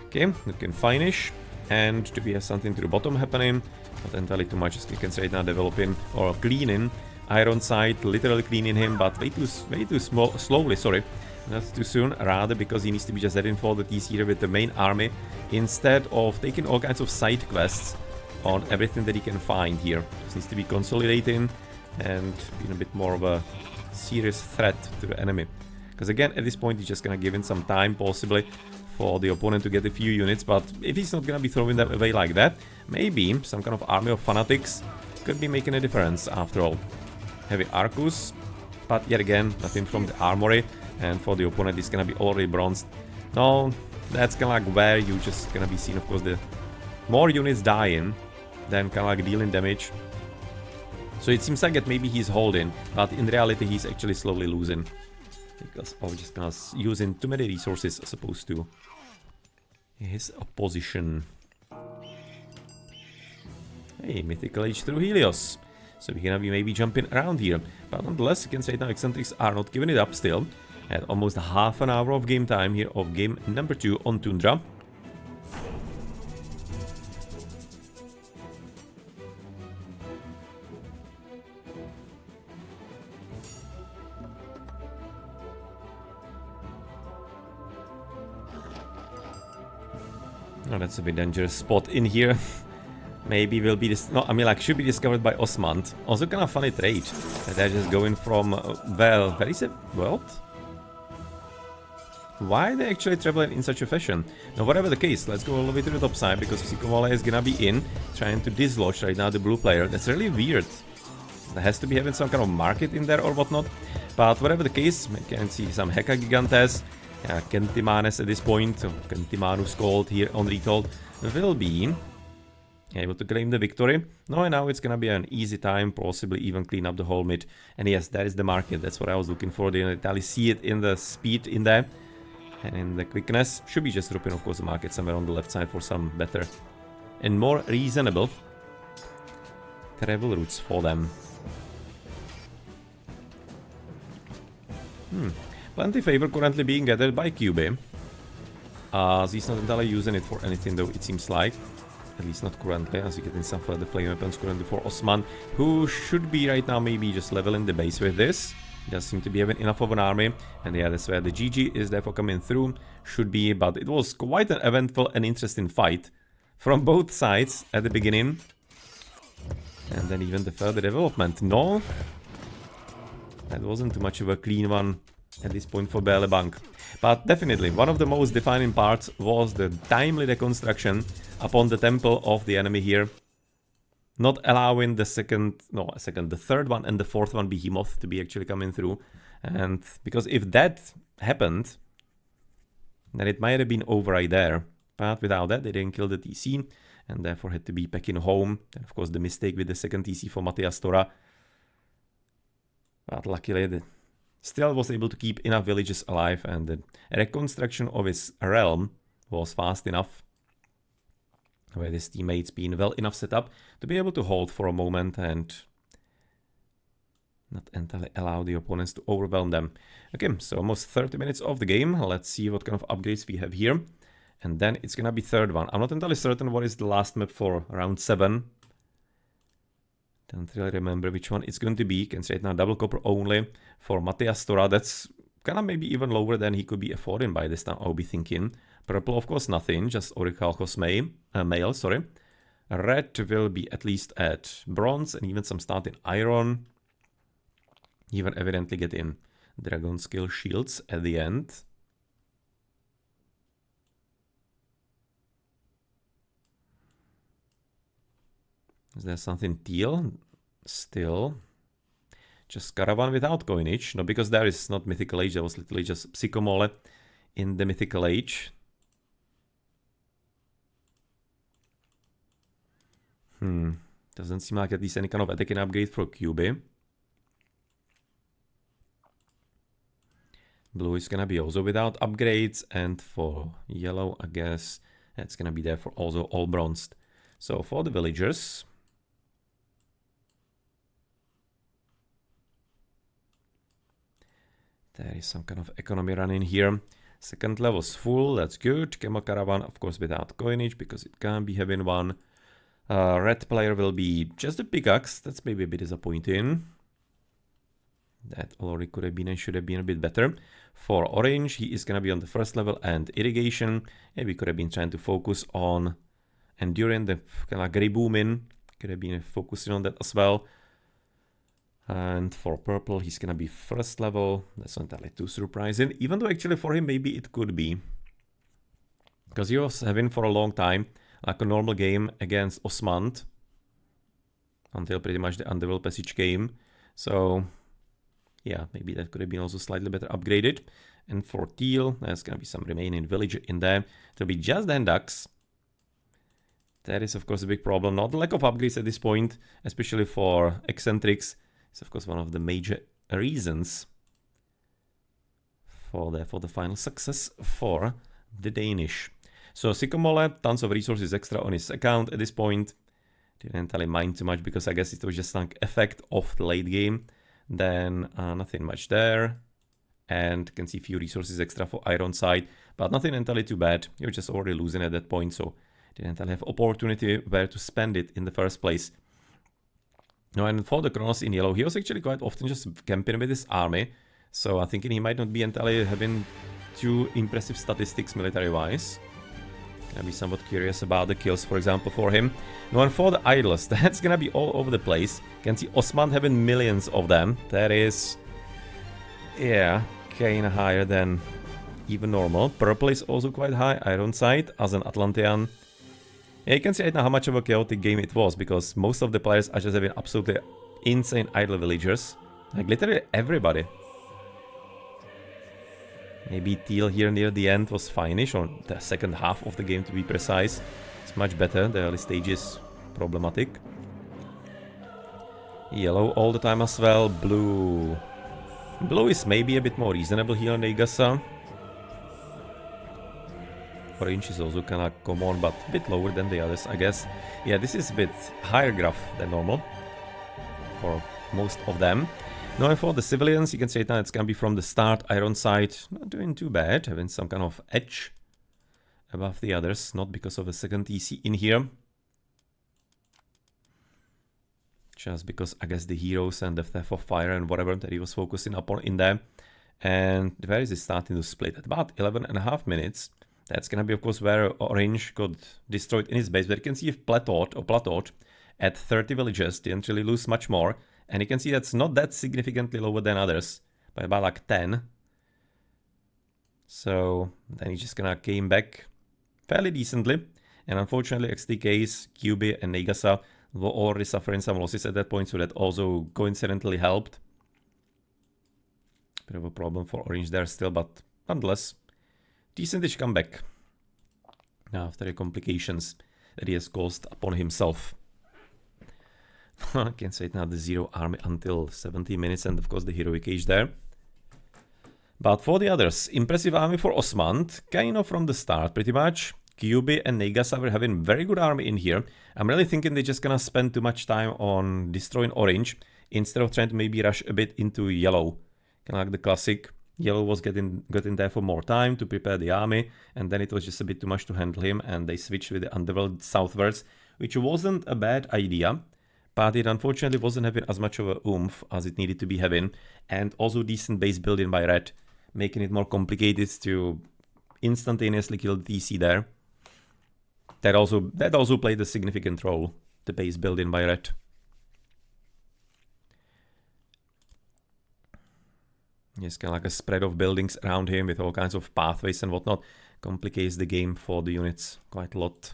Okay, looking fine-ish. And do we have something to the bottom happening? Not entirely too much, as you can right now developing or cleaning Ironside, literally cleaning him, but way too slowly, sorry. Not too soon, rather because he needs to be just heading for the TC here with the main army, instead of taking all kinds of side quests on everything that he can find here. Just needs to be consolidating and being a bit more of a serious threat to the enemy. Because again, at this point, he's just gonna give in some time, possibly, for the opponent to get a few units, but if he's not gonna be throwing them away like that, maybe some kind of army of fanatics could be making a difference after all. Heavy Arcus, but yet again, nothing from the armory, and for the opponent, it's gonna be already bronzed. No, that's kinda like where you just gonna be seeing, of course, the more units dying than kinda like dealing damage. So it seems like that maybe he's holding, but in reality he's actually slowly losing. Because of just kind of using too many resources as opposed to his opposition. Hey, Mythical Age through Helios. So we're gonna be maybe jumping around here. But nonetheless, you can say now Eccentrics are not giving it up still. At almost half an hour of game time here of game number 2 on Tundra. Oh, that's a bit dangerous spot in here. Maybe will be this. No, I mean, like, should be discovered by Osmand. Also, kind of funny trade. They're just going from. Well, where is it? What? Why are they actually traveling in such a fashion? Now, whatever the case, let's go all the way to the top side because Psychomole is gonna be in, trying to dislodge right now the blue player. That's really weird. There has to be having some kind of market in there or whatnot. But whatever the case, we can see some Heka Gigantes. Kentimanes at this point, so Kentimanus called here on Retold, will be able to claim the victory. No, and now it's gonna be an easy time, possibly even clean up the whole mid. And yes, that is the market, that's what I was looking for. They entirely see it in the speed in there, and in the quickness. Should be just dropping, of course, the market somewhere on the left side for some better and more reasonable travel routes for them. Plenty favor currently being gathered by QB. He's not entirely using it for anything though, it seems like. At least not currently, as you get in some further flame weapons currently for Osman, who should be right now maybe just leveling the base with this. He does seem to be having enough of an army, and yeah, that's where the GG is therefore coming through. Should be, but it was quite an eventful and interesting fight from both sides at the beginning. And then even the further development. No, that wasn't too much of a clean one at this point for Belebang. But definitely, one of the most defining parts was the timely deconstruction upon the temple of the enemy here. Not allowing the the third one and the fourth one, Behemoth, to be actually coming through. And because if that happened, then it might have been over right there. But without that, they didn't kill the TC, and therefore had to be packing home. And of course, the mistake with the second TC for Matthias Tora. But luckily, the still was able to keep enough villages alive, and the reconstruction of his realm was fast enough, where his teammates being well enough set up to be able to hold for a moment and not entirely allow the opponents to overwhelm them. Okay, so almost 30 minutes of the game. Let's see what kind of upgrades we have here. And then it's gonna be third one. I'm not entirely certain what is the last map for round 7. Don't really remember which one it's going to be. Can say it now, double copper only for Matthias Tora. That's kind of maybe even lower than he could be affording by this time, I'll be thinking. Purple, of course, nothing, just Orichalcos male, sorry. Red will be at least at bronze, and even some starting iron. Even evidently getting dragon skill shields at the end. Is there something teal? Still. Just caravan without coinage. No, because there is not Mythical Age, there was literally just Psychomole in the Mythical Age. Doesn't seem like at least any kind of attacking upgrade for QB. Blue is gonna be also without upgrades, and for yellow, I guess it's gonna be there for also all bronzed. So for the villagers, there is some kind of economy running here. Second level's full, that's good. Camel Caravan, of course, without coinage, because it can't be having one. Red player will be just a pickaxe. That's maybe a bit disappointing. That already could have been and should have been a bit better. For orange, he is going to be on the first level and irrigation. Yeah, we could have been trying to focus on enduring the kind of grey booming. Could have been focusing on that as well. And for purple, he's going to be first level. That's not entirely too surprising. Even though actually for him, maybe it could be. Because he was having for a long time like a normal game against Osmand. Until pretty much the Underworld Passage came. So yeah, maybe that could have been also slightly better upgraded. And for teal, there's going to be some remaining villager in there. It'll be just then ducks. That is, of course, a big problem. Not the lack of upgrades at this point, especially for eccentrics. It's, of course, one of the major reasons for the final success for the Danish. So Sycamore, tons of resources extra on his account at this point. Didn't entirely mind too much because I guess it was just like effect of the late game. Then nothing much there. And can see few resources extra for iron side, but nothing entirely too bad. You're just already losing at that point, so didn't entirely have opportunity where to spend it in the first place. No, and for the Kronos in yellow, he was actually quite often just camping with his army. So I'm thinking he might not be entirely having too impressive statistics military-wise. Gonna be somewhat curious about the kills, for example, for him. No, and for the idlers, that's gonna be all over the place. Can see Osman having millions of them. That is, yeah, kinda higher than even normal. Purple is also quite high, iron side, as an Atlantean. Yeah, you can see right now how much of a chaotic game it was, because most of the players are just having absolutely insane idle villagers. Like literally everybody. Maybe teal here near the end was fine-ish, or the second half of the game to be precise. It's much better, the early stages problematic. Yellow all the time as well, blue. Blue is maybe a bit more reasonable here on the Igasa. Orange is also kinda common, but a bit lower than the others, I guess. Yeah, this is a bit higher graph than normal for most of them. Now, for the civilians, you can say that it's gonna be from the start, iron side, not doing too bad, having some kind of edge. above the others, not because of a second TC in here. Just because I guess the heroes and the theft of fire and whatever that he was focusing upon in there. And where is it starting to split? At about 11.5 minutes. That's gonna be of course where Orange got destroyed in his base, but you can see if plateaued at 30 villages, didn't really lose much more. And you can see that's not that significantly lower than others, by about like 10. So then he just gonna came back fairly decently. And unfortunately XTK's, QB and Negasa were already suffering some losses at that point, so that also coincidentally helped. Bit of a problem for Orange there still, but nonetheless, decentish comeback after the complications that he has caused upon himself. I can say it now, the 0 army until 70 minutes, and of course the heroic age there. But for the others, impressive army for Osmand, kind of from the start pretty much. Kyubi and Negasa were having very good army in here. I'm really thinking they're just gonna spend too much time on destroying Orange instead of trying to maybe rush a bit into Yellow. Kind of like the classic. Yellow was getting there for more time to prepare the army, and then it was just a bit too much to handle him, and they switched with the Underworld southwards, which wasn't a bad idea, but it unfortunately wasn't having as much of a oomph as it needed to be having, and also decent base building by Red, making it more complicated to instantaneously kill the TC there. That also played a significant role, the base building by Red. Yes, kind of like a spread of buildings around him with all kinds of pathways and whatnot complicates the game for the units quite a lot.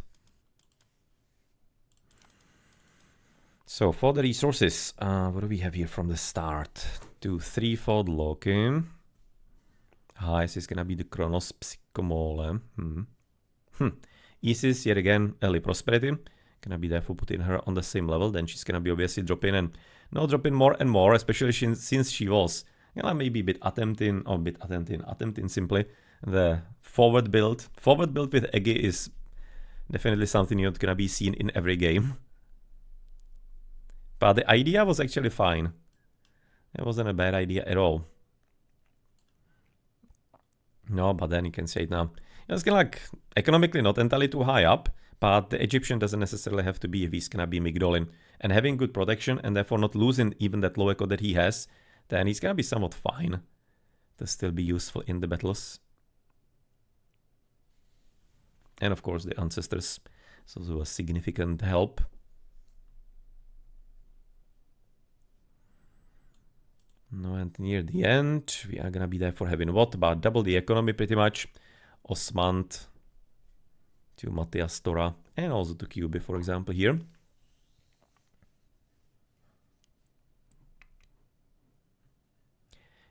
So for the resources, what do we have here from the start? 2-3 for the Loki. Highest is gonna be the Kronos Psychomole. Isis, yet again, early prosperity. Gonna be therefore putting her on the same level. Then she's gonna be obviously dropping and now dropping more and more, especially since she was maybe a bit attempting simply the forward build. Forward build with Eggy is definitely something you're gonna be seen in every game. But the idea was actually fine. It wasn't a bad idea at all. No, but then you can say it now. It's kind of like economically not entirely too high up, but the Egyptian doesn't necessarily have to be if he's gonna be Migdolin. And having good protection and therefore not losing even that low echo that he has, then he's gonna be somewhat fine to still be useful in the battles. And of course the ancestors is also a significant help. No, and near the end, we are gonna be there for having what? About double the economy pretty much. Osmand to Matthias Tora and also to Kyubi, for example, here.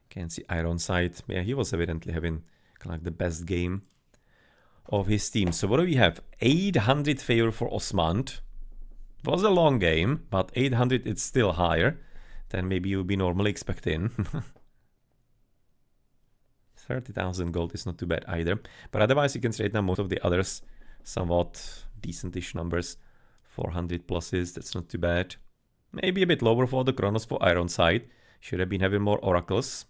Can see Ironside. Yeah, he was evidently having kind of like the best game of his team. So what do we have? 800 favor for Osmand. It was a long game, but 800 it's still higher than maybe you'd be normally expecting. 30,000 gold is not too bad either. But otherwise you can say now most of the others somewhat decentish numbers. 400 pluses, that's not too bad. Maybe a bit lower for the Kronos for Ironside. Should have been having more oracles.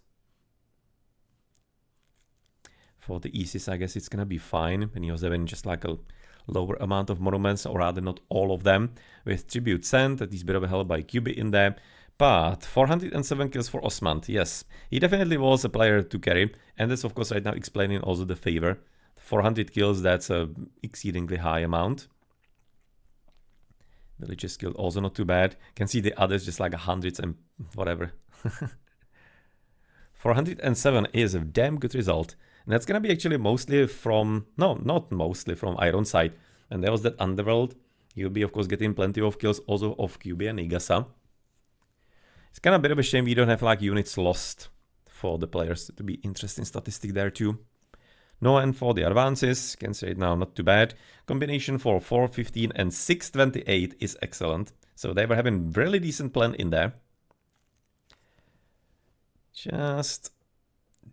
For the Isis, I guess it's gonna be fine. And he was having just like a lower amount of monuments, or rather not all of them, with tribute sent, at least a bit of a help by QB in there. But 407 kills for Osmand, yes. He definitely was a player to carry. And that's of course right now explaining also the favor. 400 kills, that's a exceedingly high amount. Villages killed also not too bad. Can see the others just like hundreds and whatever. 407 is a damn good result. And that's gonna be actually mostly from, no, not mostly from Ironside. And there was that Underworld. You'll be of course getting plenty of kills also of QB and Igasa. It's kind of a bit of a shame we don't have like units lost for the players. To be interesting statistic there too. No, and for the advances, can say it now, not too bad. Combination for 415 and 628 is excellent. So they were having really decent plan in there. Just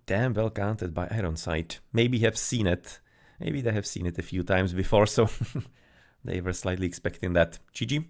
damn well counted by Ironside. Maybe have seen it. Maybe they have seen it a few times before, so they were slightly expecting that. GG.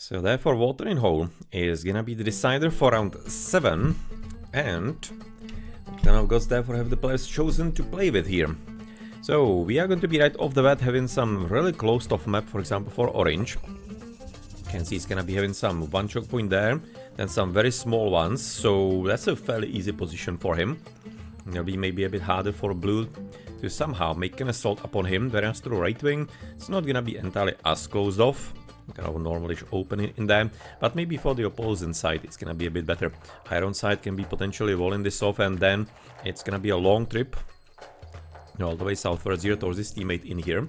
So therefore Watering Hole is gonna be the decider for round 7, and then of course therefore have the players chosen to play with here. So we are going to be right off the bat having some really closed off map, for example for orange. You can see it's gonna be having some one choke point there, then some very small ones, so that's a fairly easy position for him. It'll be maybe a bit harder for blue to somehow make an assault upon him, whereas to the right wing it's not gonna be entirely as closed off. Kind of normally opening in there, but maybe for the opposing side it's gonna be a bit better. Iron side can be potentially walling this off, and then it's gonna be a long trip all the way southwards here towards his teammate in here.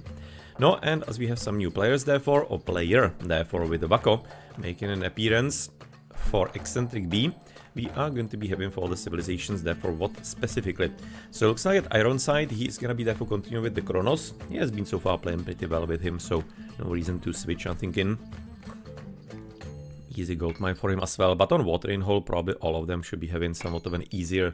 No, and as we have some new players therefore, or player therefore with the Wako making an appearance for Eccentric B, we are going to be having for the civilizations therefore what specifically. So looks like at Iron side he's gonna be therefore continue with the Kronos. He has been so far playing pretty well with him, so no reason to switch. I'm thinking easy gold mine for him as well, but on Watering Hole probably all of them should be having somewhat of an easier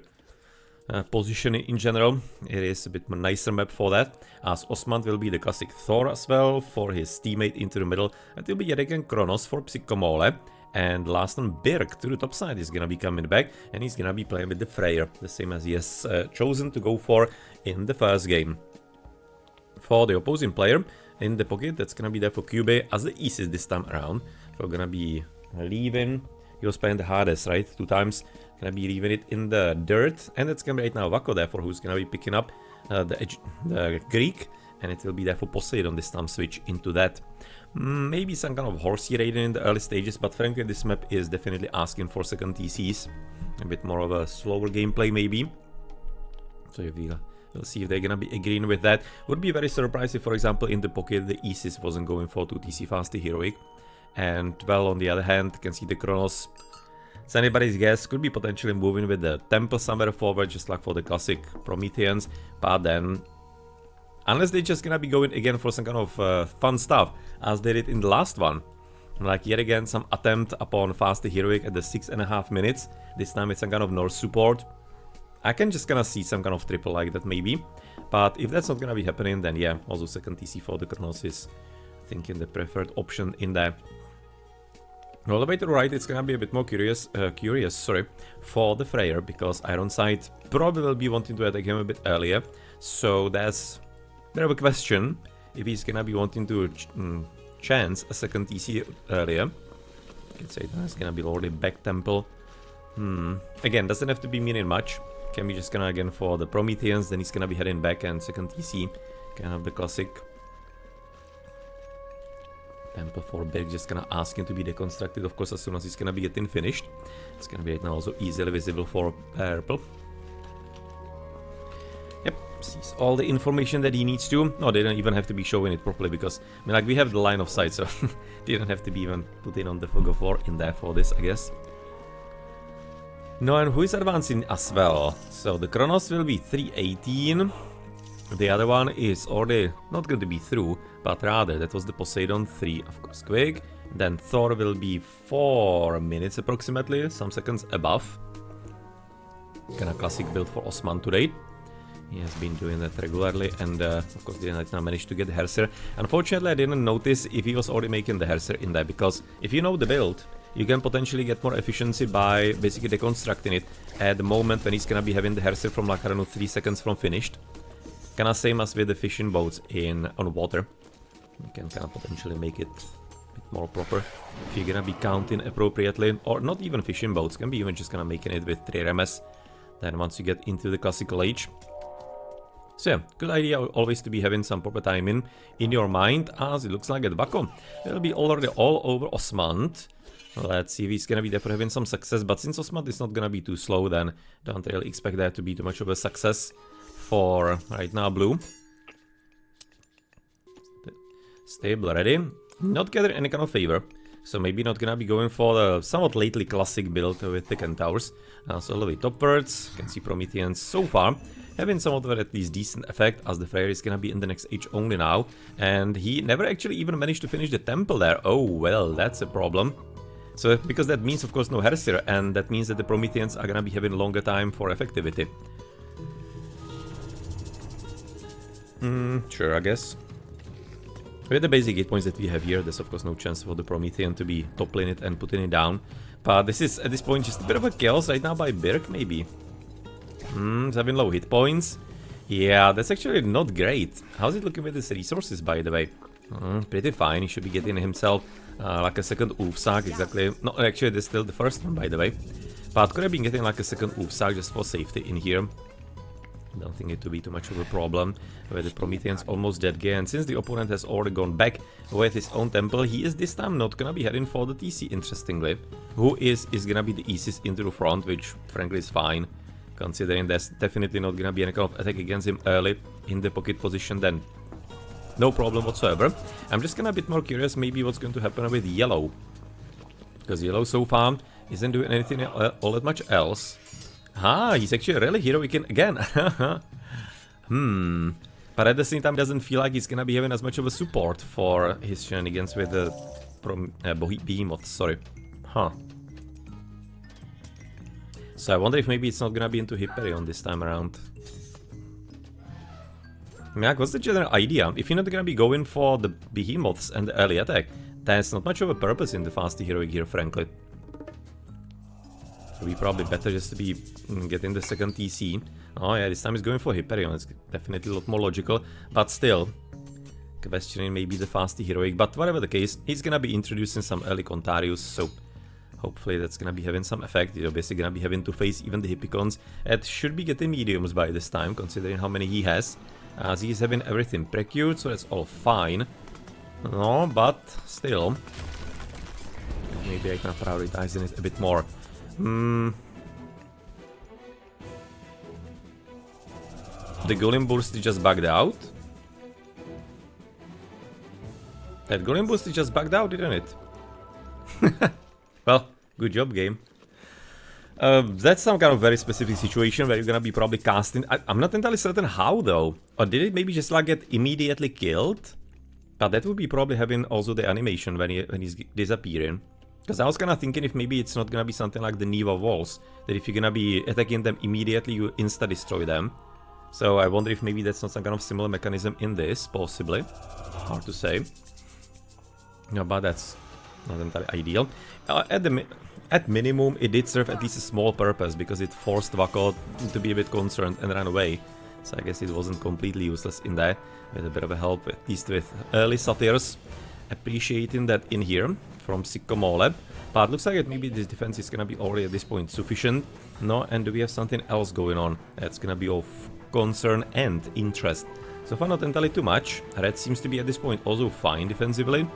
position in general. It is a bit more nicer map for that, as Osman will be the classic Thor as well for his teammate into the middle. It will be yet again Kronos for Psychomole. And last on Birk to the top side is gonna be coming back, and he's gonna be playing with the Freyr, the same as he has chosen to go for in the first game. For the opposing player in the pocket, that's gonna be there for Cube as the Isis this time around. So gonna be leaving. He was playing the hardest, right? 2 times. Gonna be leaving it in the dirt, and it's gonna be right now Wako therefore who's gonna be picking up the Greek, and it will be therefore Poseidon this time switch into that. Maybe some kind of horsey raiding in the early stages, but frankly this map is definitely asking for second TCs. A bit more of a slower gameplay maybe. So we'll see if they're gonna be agreeing with that. Would be very surprised if, for example, in the pocket the Isis wasn't going for 2 TC fast heroic. And well, on the other hand, you can see the Kronos. It's anybody's guess, could be potentially moving with the Temple somewhere forward, just like for the classic Prometheans, but then unless they're just gonna be going again for some kind of fun stuff, as they did in the last one. Like yet again some attempt upon fast heroic at the 6.5 minutes. This time it's some kind of Norse support. I can just gonna see some kind of triple like that maybe. But if that's not gonna be happening, then yeah, also second TC for the Kronos is thinking the preferred option in there. All the way to the right, it's gonna be a bit more curious, for the Freyr, because Iron side probably will be wanting to attack him a bit earlier. So there's a bit of a question if he's gonna be wanting to chance a second TC earlier. You can say that's gonna be already back temple. Again, doesn't have to be meaning much. Can be just gonna again for the Prometheans, then he's gonna be heading back and second TC. Kind of the classic temple for Berg, just gonna ask him to be deconstructed, of course, as soon as he's gonna be getting finished. It's gonna be right now also easily visible for purple. Yep, sees all the information that he needs to. No, they don't even have to be showing it properly, because I mean, like, we have the line of sight, so they don't have to be even put in on the fog of war in there for this, I guess. No, and who is advancing as well? So the Kronos will be 318. The other one is already not going to be through, but rather that was the Poseidon 3, of course, quick. Then Thor will be 4 minutes approximately, some seconds above. Kind of classic build for Osman today. He has been doing that regularly, and of course didn't manage to get the Herser. Unfortunately, I didn't notice if he was already making the Herser in there, because if you know the build, you can potentially get more efficiency by basically deconstructing it at the moment when he's gonna be having the Herser from, like, I don't know, 3 seconds from finished. Kinda same as with the fishing boats on water. You can kinda potentially make it a bit more proper if you're gonna be counting appropriately, or not even fishing boats, can be even just kinda making it with 3 RMS. Then once you get into the classical age. So yeah, good idea always to be having some proper timing in your mind, as it looks like at Wako it'll be already all over Osman. Let's see if he's gonna be there for having some success, but since Osman is not gonna be too slow, then don't really expect that to be too much of a success for right now blue. Stable ready. Not getting any kind of favor, so maybe not gonna be going for the somewhat lately classic build with the Centaurs. So a little bit upwards. You can see Prometheans so far having somewhat of at least decent effect, as the Freyr is gonna be in the next age only now. And he never actually even managed to finish the temple there. Oh well, that's a problem. So because that means of course no Herser, and that means that the Prometheans are gonna be having longer time for effectivity. Sure, I guess. With the basic 8 points that we have here, there's of course no chance for the Promethean to be toppling it and putting it down. But this is, at this point, just a bit of a chaos right now by Birk, maybe. He's having low hit points. Yeah, that's actually not great. How's it looking with his resources, by the way? Pretty fine. He should be getting himself like a second Ulfsak, exactly. No, actually, this is still the first one, by the way. But could have been getting like a second Ulfsak just for safety in here. Don't think it to be too much of a problem. Where the Promethean's almost dead again. And since the opponent has already gone back with his own temple, he is this time not gonna be heading for the TC, interestingly. Who is gonna be the easiest into the front, which frankly is fine. Considering there's definitely not gonna be any kind of attack against him early in the pocket position, then no problem whatsoever. I'm just gonna a bit more curious maybe what's going to happen with yellow. Because yellow so far isn't doing anything all that much else. Ah, he's actually really heroic again. But at the same time doesn't feel like he's gonna be having as much of a support for his shenanigans with the behemoth, sorry. Huh. So I wonder if maybe it's not gonna be into Hyperion this time around. Yeah, what's the general idea? If you're not gonna be going for the behemoths and the early attack, there's not much of a purpose in the fast heroic here, frankly. So we probably better just to be getting the second TC. Oh yeah, this time he's going for Hyperion. It's definitely a lot more logical, but still questioning maybe the fast heroic. But whatever the case, he's gonna be introducing some early Contarius, so hopefully that's gonna be having some effect. He's obviously gonna be having to face even the Hippicons. It should be getting mediums by this time, considering how many he has. As he's having everything procured, so that's all fine. No, but still, maybe I can prioritize it a bit more. The Golem Burst just bugged out. That Golem Burst just bugged out, didn't it? Well, good job, game. That's some kind of very specific situation where you're gonna be probably casting. I'm not entirely certain how though. Or did it maybe just like get immediately killed? But that would be probably having also the animation when he's disappearing. Because I was kind of thinking if maybe it's not gonna be something like the Neva walls, that if you're gonna be attacking them immediately, you insta-destroy them. So I wonder if maybe that's not some kind of similar mechanism in this, possibly. Hard to say. No, but that's not entirely ideal. At minimum, it did serve at least a small purpose, because it forced Vako to be a bit concerned and run away. So I guess it wasn't completely useless in that. With a bit of a help, at least with early satyrs. Appreciating that in here from Sycomoleb. But looks like maybe this defense is gonna be already at this point sufficient. No, and do we have something else going on that's gonna be of concern and interest? So far not entirely too much. Red seems to be at this point also fine defensively.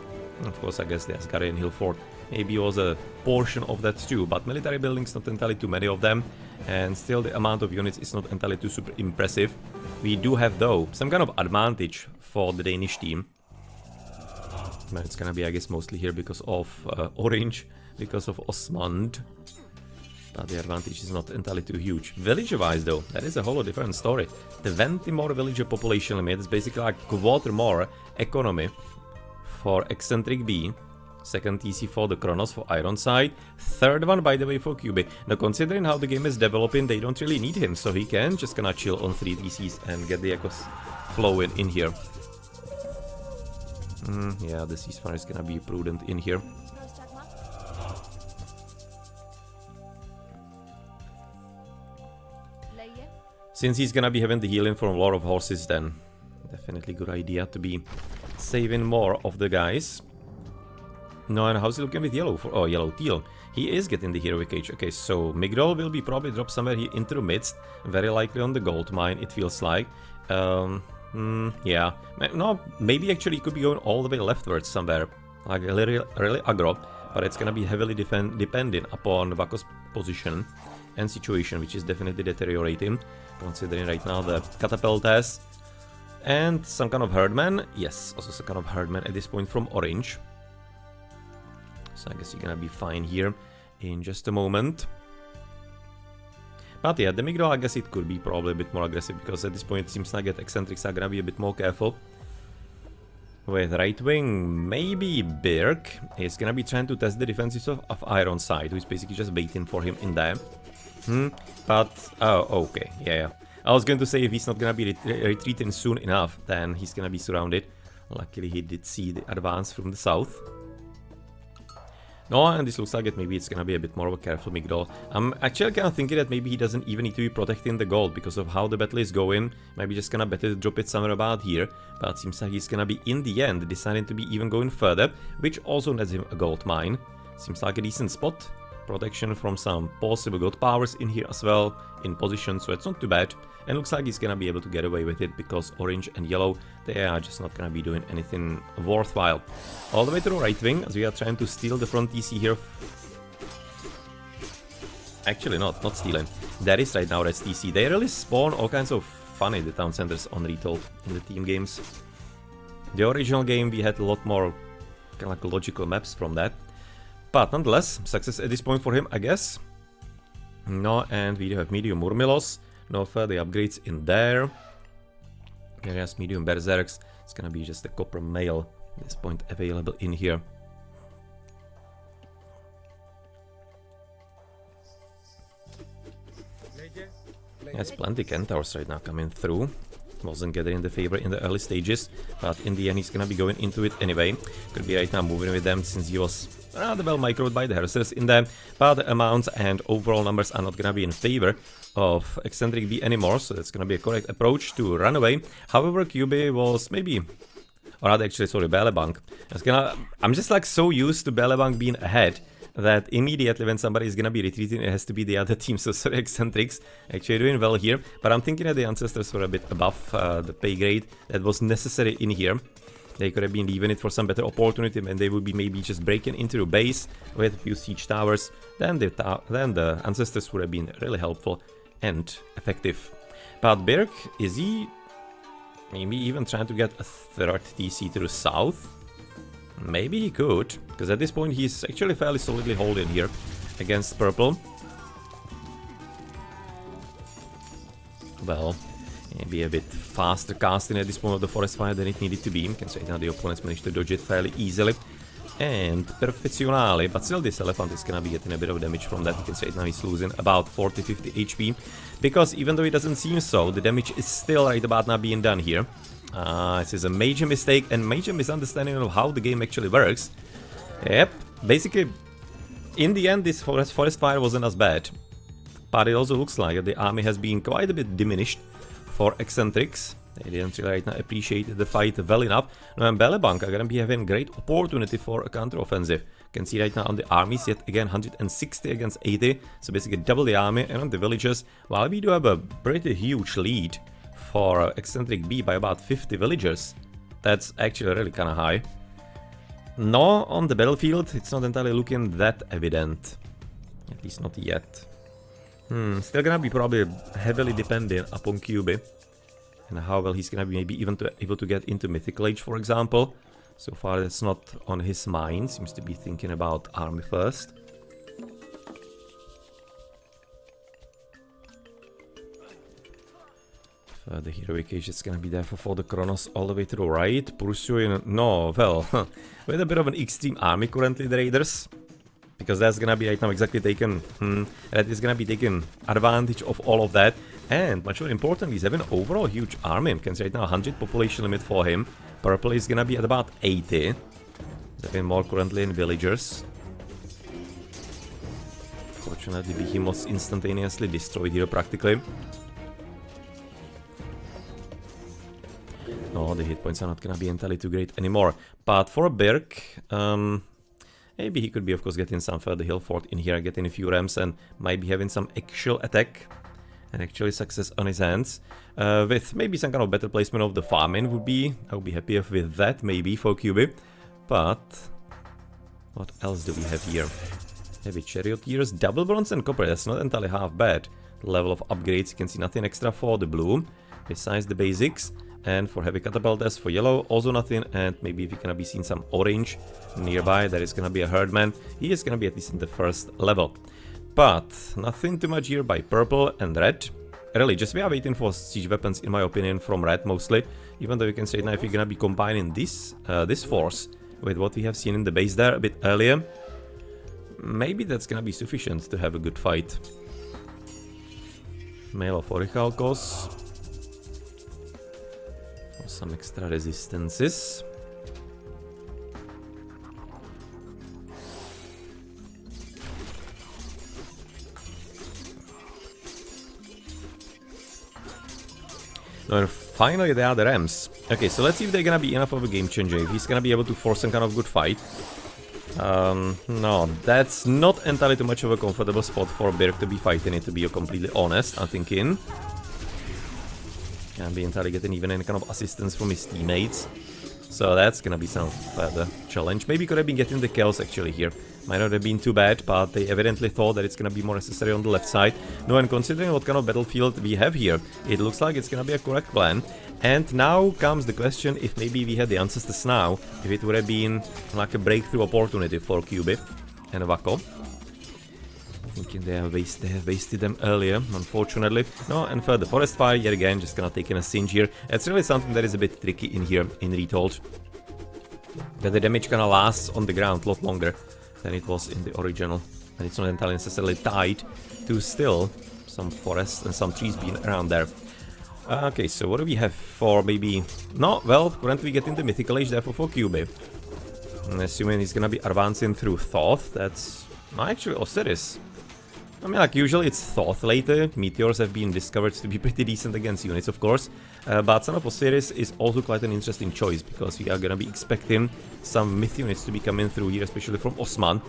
Of course, I guess the Asgardian Hillfort maybe was a portion of that too, but military buildings not entirely too many of them, and still the amount of units is not entirely too super impressive. We do have though some kind of advantage for the Danish team. But it's gonna be, I guess, mostly here because of Orange, because of Osmond. But the advantage is not entirely too huge. Village-wise though, that is a whole different story. 20 more villager population limit is basically like quarter more economy for Eccentric B. Second TC for the Kronos for Ironside. Third one, by the way, for QB. Now, considering how the game is developing, they don't really need him, so he can just gonna chill on 3 TCs and get the echoes flowing in here. Yeah, the ceasefire is gonna be prudent in here. Since he's gonna be having the healing from a lot of horses, then definitely good idea to be saving more of the guys. No, and how's he looking with yellow? Oh, yellow teal. He is getting the heroic age. Okay, so Migdol will be probably dropped somewhere here into the midst. Very likely on the gold mine, it feels like. Yeah. No, maybe actually he could be going all the way leftwards somewhere. Like really aggro. But it's gonna be heavily depending upon Vako's position and situation, which is definitely deteriorating. Considering right now the catapult has. And some kind of herdman. Yes, also some kind of herdman at this point from Orange. So I guess you're gonna be fine here in just a moment. But yeah, the Migdol, I guess it could be probably a bit more aggressive, because at this point it seems like that Eccentrics are gonna be a bit more careful. With right wing, maybe Birk is gonna be trying to test the defenses of Ironside, who is basically just waiting for him in there. But, oh, okay, yeah. I was going to say if he's not gonna be retreating soon enough, then he's gonna be surrounded. Luckily he did see the advance from the south. No, and this looks like it. Maybe it's gonna be a bit more of a careful Migdol. I'm actually kind of thinking that maybe he doesn't even need to be protecting the gold because of how the battle is going. Maybe just gonna better drop it somewhere about here. But it seems like he's gonna be, in the end, deciding to be even going further, which also nets him a gold mine. Seems like a decent spot. Protection from some possible god powers in here as well, in position, so it's not too bad. And looks like he's gonna be able to get away with it because orange and yellow, they are just not gonna be doing anything worthwhile. All the way to the right wing, as we are trying to steal the front TC here. Actually not stealing. That is right now Red's TC. They really spawn all kinds of funny the town centers on Retold in the team games. The original game we had a lot more kind of like logical maps from that. But nonetheless, success at this point for him, I guess. No, and we do have medium Murmilos. No further upgrades in there. Yes, medium Berserks. It's gonna be just a copper mail at this point available in here. There's plenty Centaurs right now coming through. Wasn't getting the favor in the early stages, but in the end he's gonna be going into it anyway. Could be right now moving with them since he was rather well microed by the Hersers in there, but the amounts and overall numbers are not gonna be in favor of Eccentric B anymore, so that's gonna be a correct approach to run away. However, QB was maybe, or rather actually, sorry, Belebank. I'm just like so used to Belebank being ahead that immediately when somebody is gonna be retreating, it has to be the other team. So sorry, Eccentrics, actually doing well here, but I'm thinking that the Ancestors were a bit above the pay grade that was necessary in here. They could have been leaving it for some better opportunity, and they would be maybe just breaking into the base with a few siege towers. Then the Ancestors would have been really helpful and effective. But Birk, is he maybe even trying to get a third TC to the south? Maybe he could, because at this point he's actually fairly solidly holding here against purple. Well, maybe a bit faster casting at this point of the forest fire than it needed to be. You can say now the opponents managed to dodge it fairly easily. And Perfezionale, but still this elephant is gonna be getting a bit of damage from that. You can say now he's losing about 40-50 HP. Because even though it doesn't seem so, the damage is still right about now being done here. This is a major mistake and major misunderstanding of how the game actually works. Yep, basically, in the end this forest fire wasn't as bad. But it also looks like the army has been quite a bit diminished for Eccentrics. They didn't really right now appreciate the fight well enough. Now, and Belebank are gonna be having great opportunity for a counter-offensive. You can see right now on the armies, yet again 160 against 80, so basically double the army. And on the villagers, while we do have a pretty huge lead for Eccentric B by about 50 villagers, that's actually really kind of high. No, on the battlefield, it's not entirely looking that evident. At least not yet. Still gonna be probably heavily dependent upon QB. And how well he's gonna be maybe even able to get into Mythic Age, for example. So far that's not on his mind, seems to be thinking about army first. The Heroic Age is gonna be there for the Kronos all the way to the right. Pursuing, no, well, with a bit of an extreme army currently, the Raiders. Because that's gonna be right now exactly taken, that is gonna be taking advantage of all of that. And much more importantly, he's having an overall huge army. You can say right now 100 population limit for him. Purple is gonna be at about 80. Having more currently in villagers. Fortunately, Behemoth's instantaneously destroyed here practically. No, the hit points are not gonna be entirely too great anymore. But for Birk, maybe he could be, of course, getting some further hill fort in here, getting a few rams, and might be having some actual attack and actually success on his hands. With maybe some kind of better placement of the farming would be, I would be happy with that, maybe, for QB. But what else do we have here? Heavy charioteers, double bronze and copper, that's not entirely half bad. The level of upgrades, you can see nothing extra for the blue, besides the basics. And for heavy catapulters for yellow, also nothing. And maybe if you're gonna be seeing some orange nearby, there is gonna be a herdman. He is gonna be at least in the first level. But nothing too much here by purple and red. Really, just we are waiting for siege weapons, in my opinion, from red mostly. Even though you can say now if you're gonna be combining this force with what we have seen in the base there a bit earlier, maybe that's gonna be sufficient to have a good fight. Mail of Orichalcos. Some extra resistances. And finally, they are the Rams. Okay, so let's see if they're gonna be enough of a game changer. If he's gonna be able to force some kind of good fight. No, that's not entirely too much of a comfortable spot for Birk to be fighting it, to be completely honest, I'm thinking. Can't be entirely getting even any kind of assistance from his teammates. So that's gonna be some further challenge. Maybe could have been getting the kills actually here. Might not have been too bad, but they evidently thought that it's gonna be more necessary on the left side. No, and considering what kind of battlefield we have here, it looks like it's gonna be a correct plan. And now comes the question if maybe we had the ancestors now, if it would have been like a breakthrough opportunity for QB and Vako. Thinking they have wasted them earlier, unfortunately. No, and further forest fire yet again, just gonna take in a singe here. It's really something that is a bit tricky in here in Retold. That the damage kinda lasts on the ground a lot longer than it was in the original. And it's not entirely necessarily tied to still some forest and some trees being around there. Okay, so what do we have for maybe... No, well, currently we get into Mythical Age, therefore for QB. I'm assuming he's gonna be advancing through Thoth, that's... No, actually Osiris. I mean, like, usually it's Thoth later. Meteors have been discovered to be pretty decent against units, of course. But Son of Osiris is also quite an interesting choice, because we are gonna be expecting some myth units to be coming through here, especially from Osman.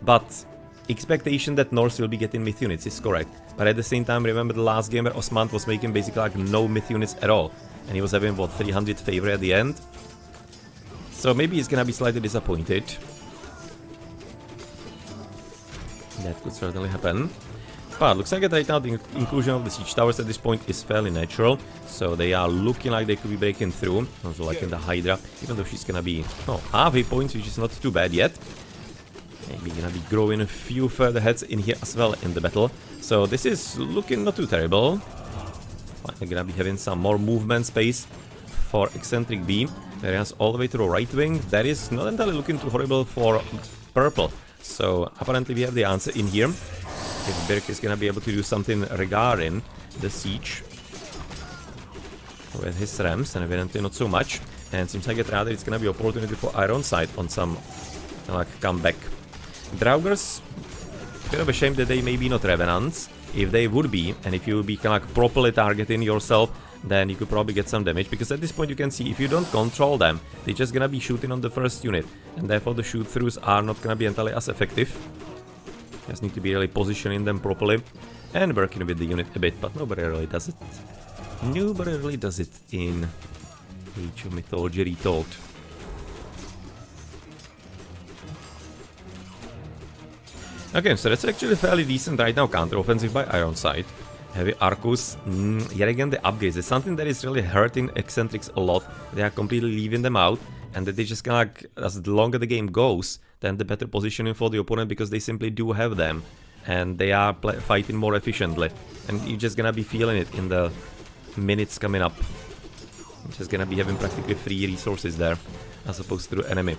But expectation that Norse will be getting myth units is correct. But at the same time, remember the last game where Osman was making basically like no myth units at all. And he was having, what, 300 favor at the end? So maybe he's gonna be slightly disappointed. That could certainly happen. But looks like that right now the inclusion of the siege towers at this point is fairly natural. So they are looking like they could be breaking through. Also like in the Hydra, even though she's gonna be half hit points, which is not too bad yet. Maybe gonna be growing a few further heads in here as well in the battle. So this is looking not too terrible. Finally gonna be having some more movement space for Eccentric B. There is all the way to the right wing. That is not entirely looking too horrible for purple. So apparently we have the answer in here. If Birk is gonna be able to do something regarding the siege with his Rams, and evidently not so much. And seems like rather it's gonna be opportunity for Ironside on some like comeback. Draugrs, bit of a shame that they may be not Revenants. If they would be, and if you would be kind of like properly targeting yourself, then you could probably get some damage, because at this point you can see if you don't control them, they're just gonna be shooting on the first unit, and therefore the shoot-throughs are not gonna be entirely as effective. Just need to be really positioning them properly and working with the unit a bit, but nobody really does it. Nobody really does it in Age of Mythology Retold. Okay, so that's actually fairly decent right now counter-offensive by Ironside. Heavy Arcus, yet again the upgrades. It's something that is really hurting Eccentrics a lot. They are completely leaving them out, and that they just kind of like, as the longer the game goes, then the better positioning for the opponent, because they simply do have them. And they are fighting more efficiently. And you're just gonna be feeling it in the minutes coming up. You're just gonna be having practically free resources there, as opposed to the enemy.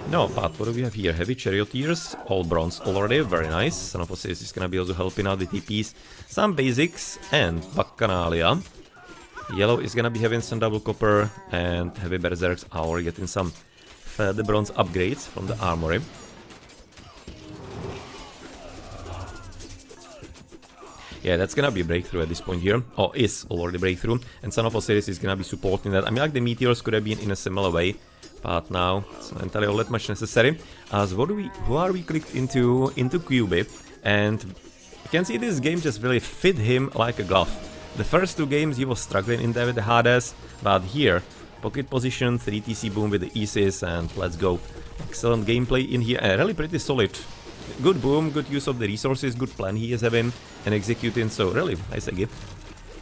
No, but what do we have here? Heavy Charioteers, all bronze already, very nice. Son of Osiris is gonna be also helping out the TPs. Some basics and Baccanalia. Yellow is gonna be having some double copper, and heavy berserks are already getting some further bronze upgrades from the armory. Yeah, that's gonna be a breakthrough at this point here. Oh, is already breakthrough. And Son of Osiris is gonna be supporting that. I mean, like the meteors could have been in a similar way, but now it's not entirely all that much necessary. As who are we clicked into QB, and you can see this game just really fit him like a glove. The first two games he was struggling in there with the Hades, but here, pocket position, 3 TC boom with the Isis, and let's go. Excellent gameplay in here, and really pretty solid. Good boom, good use of the resources, good plan he is having and executing, so really nice again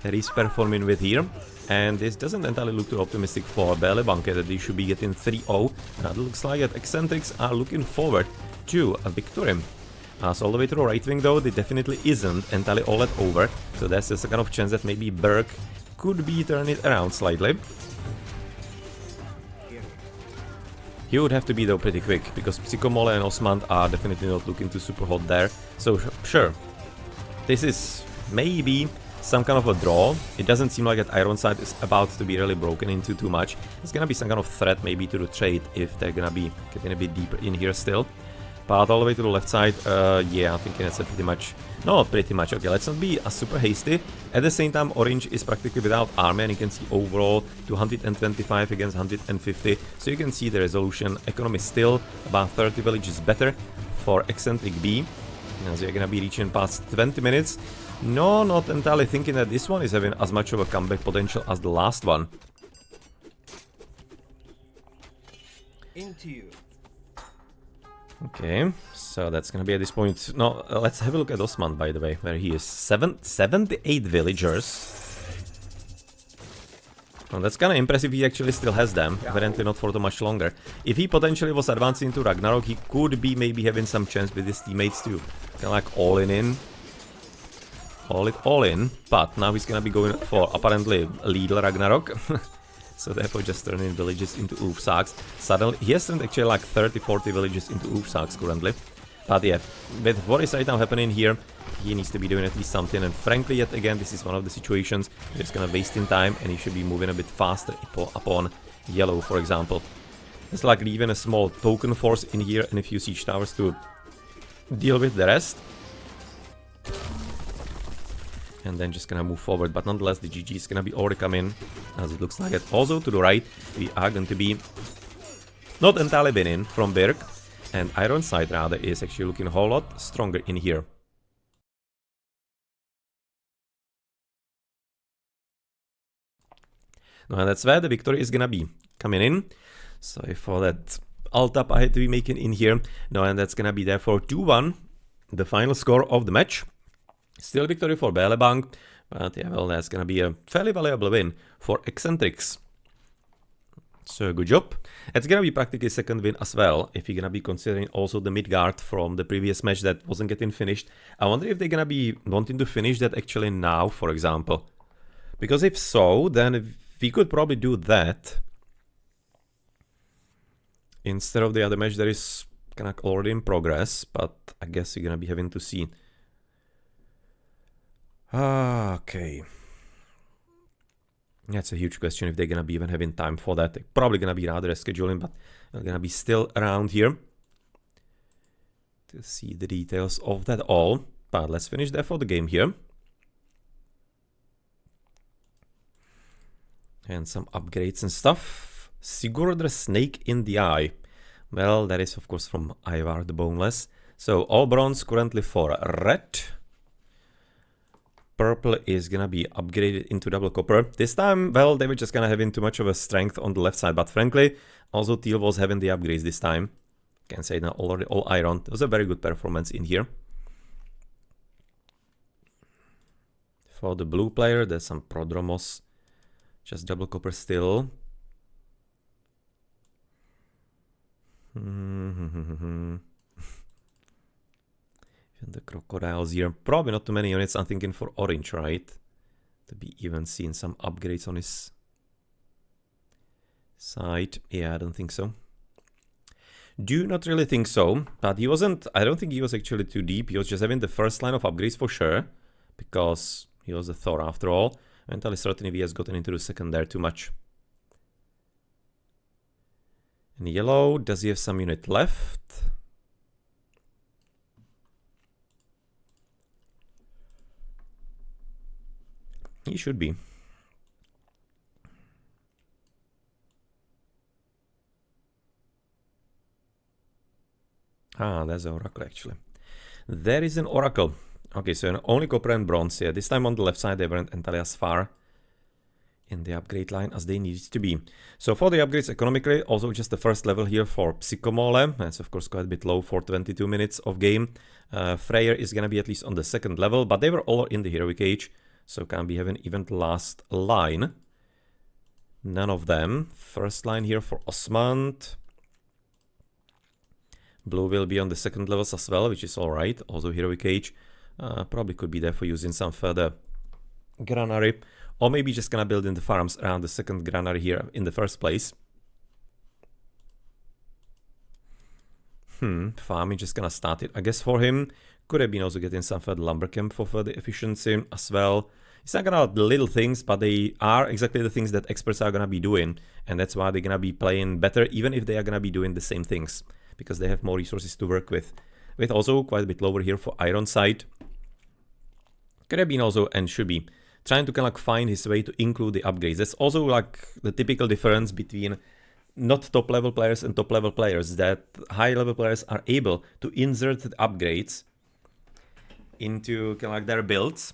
that he's performing with here. And this doesn't entirely look too optimistic for Belebank, that they should be getting 3-0. And it looks like that Eccentrics are looking forward to a victory. So all the way to the right wing though, it definitely isn't entirely all that over. So there's a kind of chance that maybe Berg could be turning it around slightly. He would have to be though pretty quick, because Psychomole and Osmand are definitely not looking too super hot there. So sure, this is maybe some kind of a draw. It doesn't seem like that Ironside is about to be really broken into too much. It's gonna be some kind of threat maybe to the trade if they're gonna be getting a bit deeper in here still. Path all the way to the left side. Yeah, I'm thinking that's a pretty much... No, pretty much. Okay, let's not be super hasty. At the same time, orange is practically without army, and you can see overall 225 against 150. So you can see the resolution. Economy still about 30 villages better for eccentric B. So you're gonna be reaching past 20 minutes. No, not entirely thinking that this one is having as much of a comeback potential as the last one. Into you. Okay, so that's gonna be at this point. No, let's have a look at Osman, by the way, where he is. 78 villagers. Well, that's kind of impressive. He actually still has them, apparently not for too much longer. If he potentially was advancing into Ragnarok, he could be maybe having some chance with his teammates too. Kind of like all in. All in. But now he's gonna be going for apparently Lidl Ragnarok. So therefore just turning villages into Oofsaaks. Suddenly, he has turned actually like 30-40 villages into Oofsaaks currently. But yeah, with what is right now happening here, he needs to be doing at least something. And frankly, yet again, this is one of the situations where it's gonna waste in time and he should be moving a bit faster upon yellow, for example. It's like leaving a small token force in here and a few siege towers to deal with the rest. And then just gonna move forward, but nonetheless the GG is gonna be overcoming, as it looks like it. Also to the right, we are going to be not entirely winning from Berg, and Iron Side rather is actually looking a whole lot stronger in here. No, and that's where the victory is gonna be coming in. So for that alt up I had to be making in here. No, and that's gonna be therefore 2-1, the final score of the match. Still victory for Belebank, but yeah, well, that's gonna be a fairly valuable win for Eccentrics. So good job. It's gonna be practically second win as well, if you're gonna be considering also the Midgard from the previous match that wasn't getting finished. I wonder if they're gonna be wanting to finish that actually now, for example. Because if so, then we could probably do that instead of the other match that is kind of already in progress, but I guess you're gonna be having to see. Okay. That's a huge question if they're gonna be even having time for that. They're probably gonna be rather scheduling, but they're gonna be still around here to see the details of that all. But let's finish there for the game here. And some upgrades and stuff. Sigurd the Snake in the Eye. Well, that is of course from Ivar the Boneless. So all bronze currently for red. Purple is gonna be upgraded into double copper. This time, well, they were just gonna having too much of a strength on the left side, but frankly, also teal was having the upgrades this time. Can say now already all iron. It was a very good performance in here. For the blue player, there's some Prodromos. Just double copper still. The crocodiles here. Probably not too many units. I'm thinking for orange, right? To be even seeing some upgrades on his side. Yeah, I don't think so. Do not really think so. But he wasn't... I don't think he was actually too deep. He was just having the first line of upgrades for sure. Because he was a Thor after all. Entirely certain if he has gotten into the second there too much. And yellow, does he have some unit left? He should be. Ah, there's an oracle actually. There is an oracle. Okay, so only copper and bronze here. This time on the left side they weren't entirely as far in the upgrade line as they needed to be. So for the upgrades economically, also just the first level here for Psychomole. That's of course quite a bit low for 22 minutes of game. Freyr is gonna be at least on the second level, but they were all in the heroic age. So can be having even the last line. None of them. First line here for Osmand. Blue will be on the second levels as well, which is alright. Also heroic age. Probably could be there for using some further granary. Or maybe just gonna build in the farms around the second granary here in the first place. Farming just gonna start it. I guess for him, could have been also getting some further lumber camp for further efficiency as well. It's not gonna be little things, but they are exactly the things that experts are gonna be doing. And that's why they're gonna be playing better, even if they are gonna be doing the same things. because they have more resources to work with. With also quite a bit lower here for iron side. Could have been also, and should be, trying to kind of like find his way to include the upgrades. That's also like the typical difference between not top level players and top level players, that high level players are able to insert the upgrades into kind of like their builds.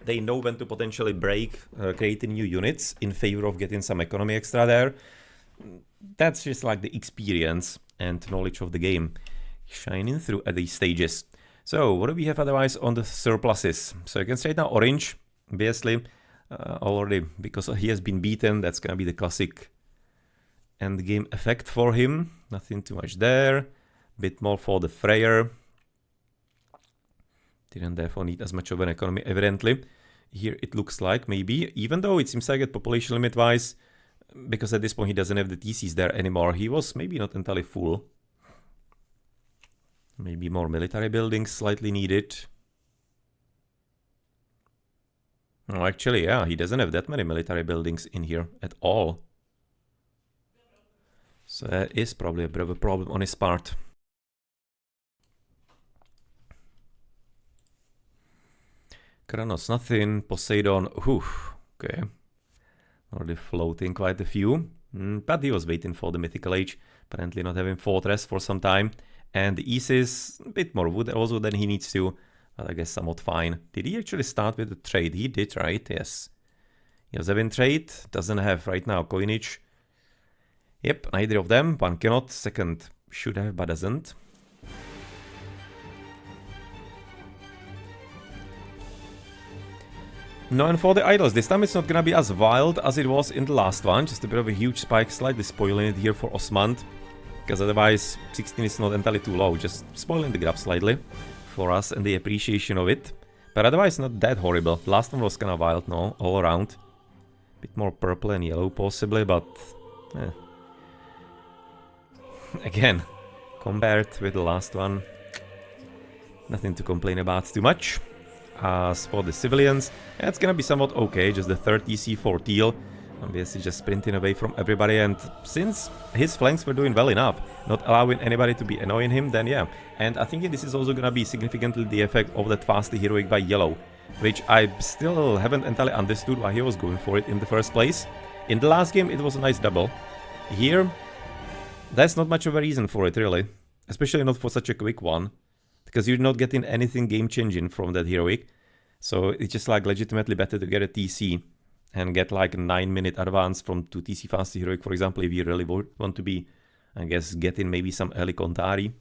They know when to potentially break, creating new units in favor of getting some economy extra there. That's just like the experience and knowledge of the game shining through at these stages. So what do we have otherwise on the surpluses? So you can straight now orange, obviously, already because he has been beaten. That's gonna be the classic end game effect for him. Nothing too much there. Bit more for the Freyr. Didn't therefore need as much of an economy, evidently. Here it looks like, maybe, even though it seems like at population limit-wise, because at this point he doesn't have the TCs there anymore, he was maybe not entirely full. Maybe more military buildings slightly needed. Oh, actually, yeah, he doesn't have that many military buildings in here at all. So that is probably a bit of a problem on his part. Kronos, nothing. Poseidon, whew, okay. Already floating quite a few. But he was waiting for the Mythical Age. Apparently not having Fortress for some time. And the Isis, a bit more wood also than he needs to. But I guess somewhat fine. Did he actually start with the trade? He did, right? Yes. He was having trade. Doesn't have right now coinage. Yep, neither of them. One cannot. Second should have, but doesn't. No, and for the idols, this time it's not gonna be as wild as it was in the last one. Just a bit of a huge spike, slightly spoiling it here for Osmand. Because otherwise, 16 is not entirely too low. Just spoiling the graph slightly for us and the appreciation of it. But otherwise, not that horrible. Last one was kinda wild, no? All around. Bit more purple and yellow possibly, but... Again, compared with the last one, nothing to complain about too much. As for the civilians, it's gonna be somewhat okay, just the third TC for Teal. Obviously just sprinting away from everybody, and since his flanks were doing well enough, not allowing anybody to be annoying him, then yeah. And I think this is also gonna be significantly the effect of that fast heroic by Yellow, which I still haven't entirely understood why he was going for it in the first place. In the last game it was a nice double. Here, that's not much of a reason for it really, especially not for such a quick one. Because you're not getting anything game-changing from that heroic. So it's just like legitimately better to get a TC and get like a 9-minute advance from 2 TC fast heroic, for example, if you really want to be, I guess, getting maybe some early Kontari.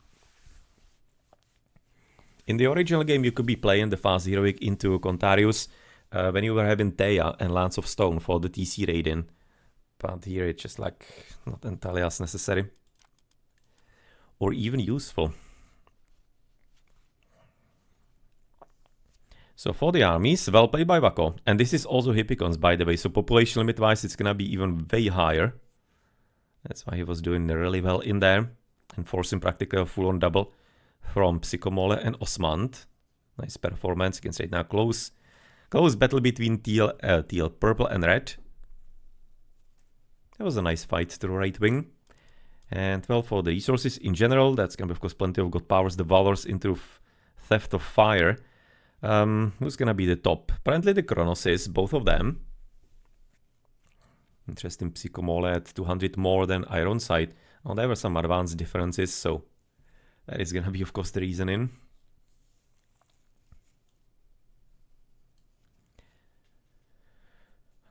In the original game, you could be playing the fast heroic into Kontarius when you were having Theia and Lance of Stone for the TC raiding. But here it's just like not entirely as necessary. Or even useful. So for the armies, well played by Wako. And this is also Hippicons, by the way. So population limit-wise, it's gonna be even way higher. That's why he was doing really well in there. And forcing practically a full-on double from Psychomole and Osmand. Nice performance. You can say it now. Close battle between teal, purple and red. That was a nice fight to the right wing. And well, for the resources in general, that's gonna be, of course, plenty of God powers, the Valors into Theft of Fire. Who's gonna be the top? Apparently the Kronos is, both of them. Interesting, Psychomole at 200 more than Ironside. Oh, there were some advanced differences, so that is gonna be, of course, the reasoning.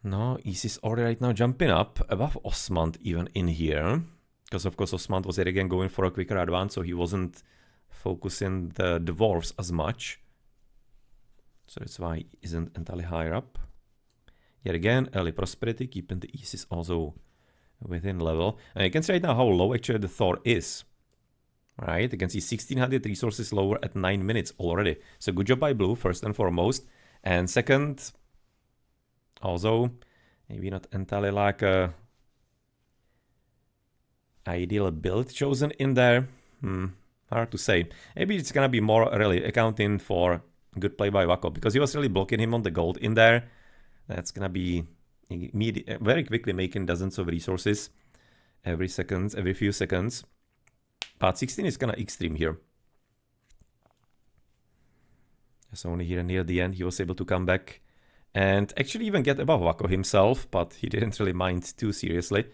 No, Isis already right now jumping up above Osmand even in here. Because, of course, Osmand was yet again going for a quicker advance, so he wasn't focusing the dwarves as much. So that's why he isn't entirely higher up. Yet again, early prosperity, keeping the Isis also within level. And you can see right now how low actually the Thor is. Right, you can see 1600 resources lower at 9 minutes already. So good job by Blue, first and foremost. And second, also, maybe not entirely like a ideal build chosen in there. Hard to say. Maybe it's gonna be more really accounting for good play by Wako, because he was really blocking him on the gold in there. That's gonna be very quickly making dozens of resources every few seconds. But 16 is kind of extreme here. So only here near the end he was able to come back and actually even get above Wako himself, but he didn't really mind too seriously.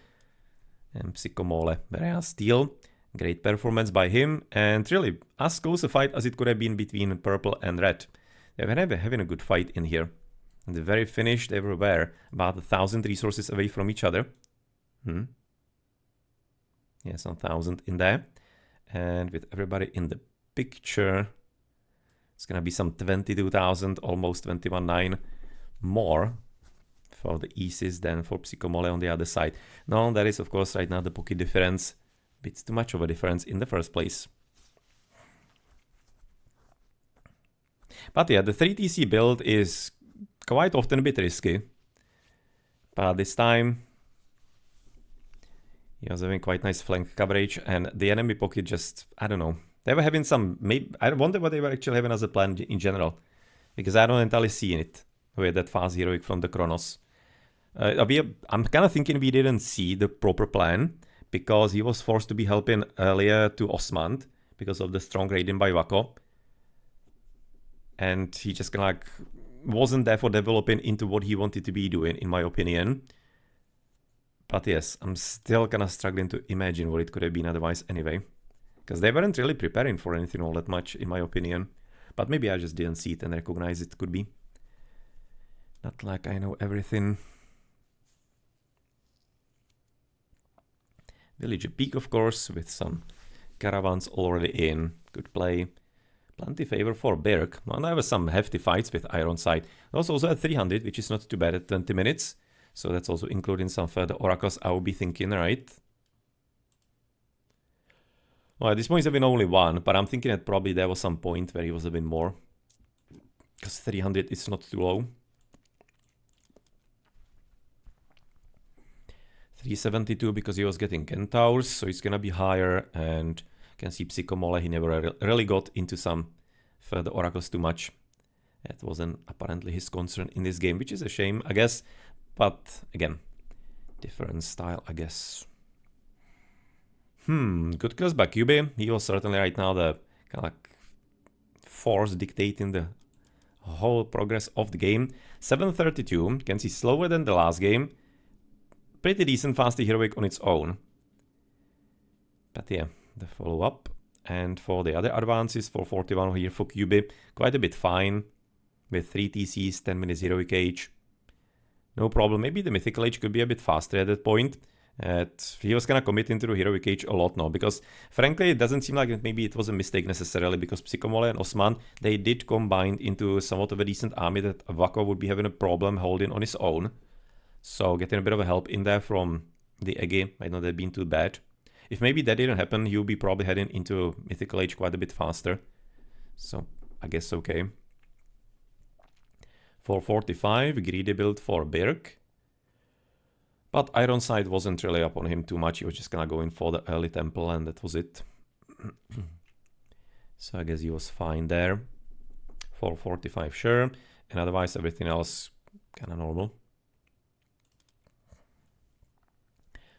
And Psychomole, very steal. Great performance by him, and really as close a fight as it could have been between purple and red. They were having a good fight in here. And the very finish, they were about 1,000 resources away from each other. Yeah, some 1,000 in there. And with everybody in the picture, it's gonna be some 22,000, almost 21,900 more for the Eases than for Psychomole on the other side. Now, that is of course right now the pocket difference. It's too much of a difference in the first place. But yeah, the 3TC build is quite often a bit risky. But this time, he was having quite nice flank coverage, and the enemy pocket just, I don't know. They were having some, maybe, I wonder what they were actually having as a plan in general. Because I don't entirely see it with that fast heroic from the Chronos. I'm kind of thinking we didn't see the proper plan, because he was forced to be helping earlier to Osmand because of the strong raiding by Wako. And he just kind of like wasn't therefore developing into what he wanted to be doing, in my opinion. But yes, I'm still kind of struggling to imagine what it could have been otherwise anyway. Because they weren't really preparing for anything all that much, in my opinion. But maybe I just didn't see it and recognize it, could be. Not like I know everything. Villager Peak, of course, with some caravans already in. Good play. Plenty favor for Berg. Well, there were some hefty fights with Ironside. There was also at 300, which is not too bad at 20 minutes. So that's also including some further oracles, I would be thinking, right? Well, at this point, it's been only one, but I'm thinking that probably there was some point where he was a bit more. Because 300 is not too low. 372 because he was getting Centaurs, so it's gonna be higher, and you can see Psychomole, he never really got into some further oracles too much. That wasn't apparently his concern in this game, which is a shame, I guess. But again, different style, I guess. Good kills by QB. He was certainly right now the kind of like force dictating the whole progress of the game. 732, you can see slower than the last game. Pretty decent fast heroic on its own. But yeah, the follow-up. And for the other advances, for 41 here for QB, quite a bit fine. With 3 TCs, 10 minutes heroic age. No problem. Maybe the mythical age could be a bit faster at that point. He was kind of committing to the heroic age a lot now. Because frankly, it doesn't seem like maybe it was a mistake necessarily. Because Psychomole and Osman, they did combine into somewhat of a decent army that Wako would be having a problem holding on his own. So getting a bit of a help in there from the Ege might not have been too bad. If maybe that didn't happen, you'll be probably heading into Mythical Age quite a bit faster. So I guess okay. 445, GrD build for Berg. But Ironside wasn't really up on him too much. He was just gonna go in for the early temple and that was it. So I guess he was fine there. 445, sure. And otherwise everything else kind of normal.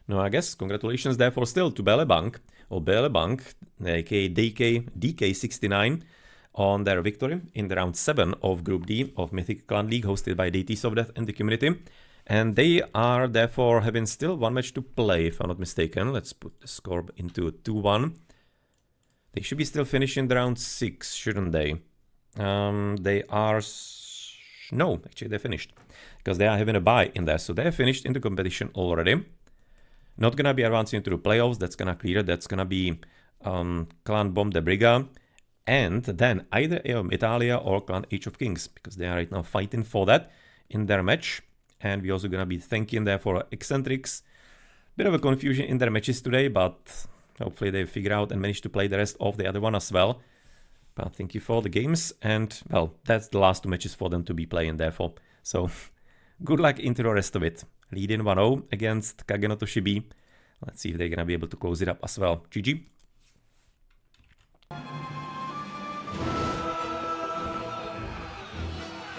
No, I guess congratulations therefore still to Belebank, or Belebank, aka DK69, on their victory in the round 7 of Group D of Mythic Clan League hosted by Deities of Death and the community. And they are therefore having still one match to play, if I'm not mistaken. Let's put the score into 2-1. They should be still finishing the round 6, shouldn't they? They are... No, actually they finished. Because they are having a bye in there, so they're finished in the competition already. Not gonna be advancing into the playoffs, that's gonna clear, that's gonna be Clan Bomb de Briga, and then either Eom Italia or Clan Age of Kings, because they are right now fighting for that in their match. And we're also gonna be thanking there for Eccentrics. Bit of a confusion in their matches today, but hopefully they figure out and manage to play the rest of the other one as well. But thank you for the games, and well, that's the last 2 matches for them to be playing therefore. So good luck into the rest of it. Leading 1-0 against Kagenoto Shibi. Let's see if they're gonna be able to close it up as well. GG.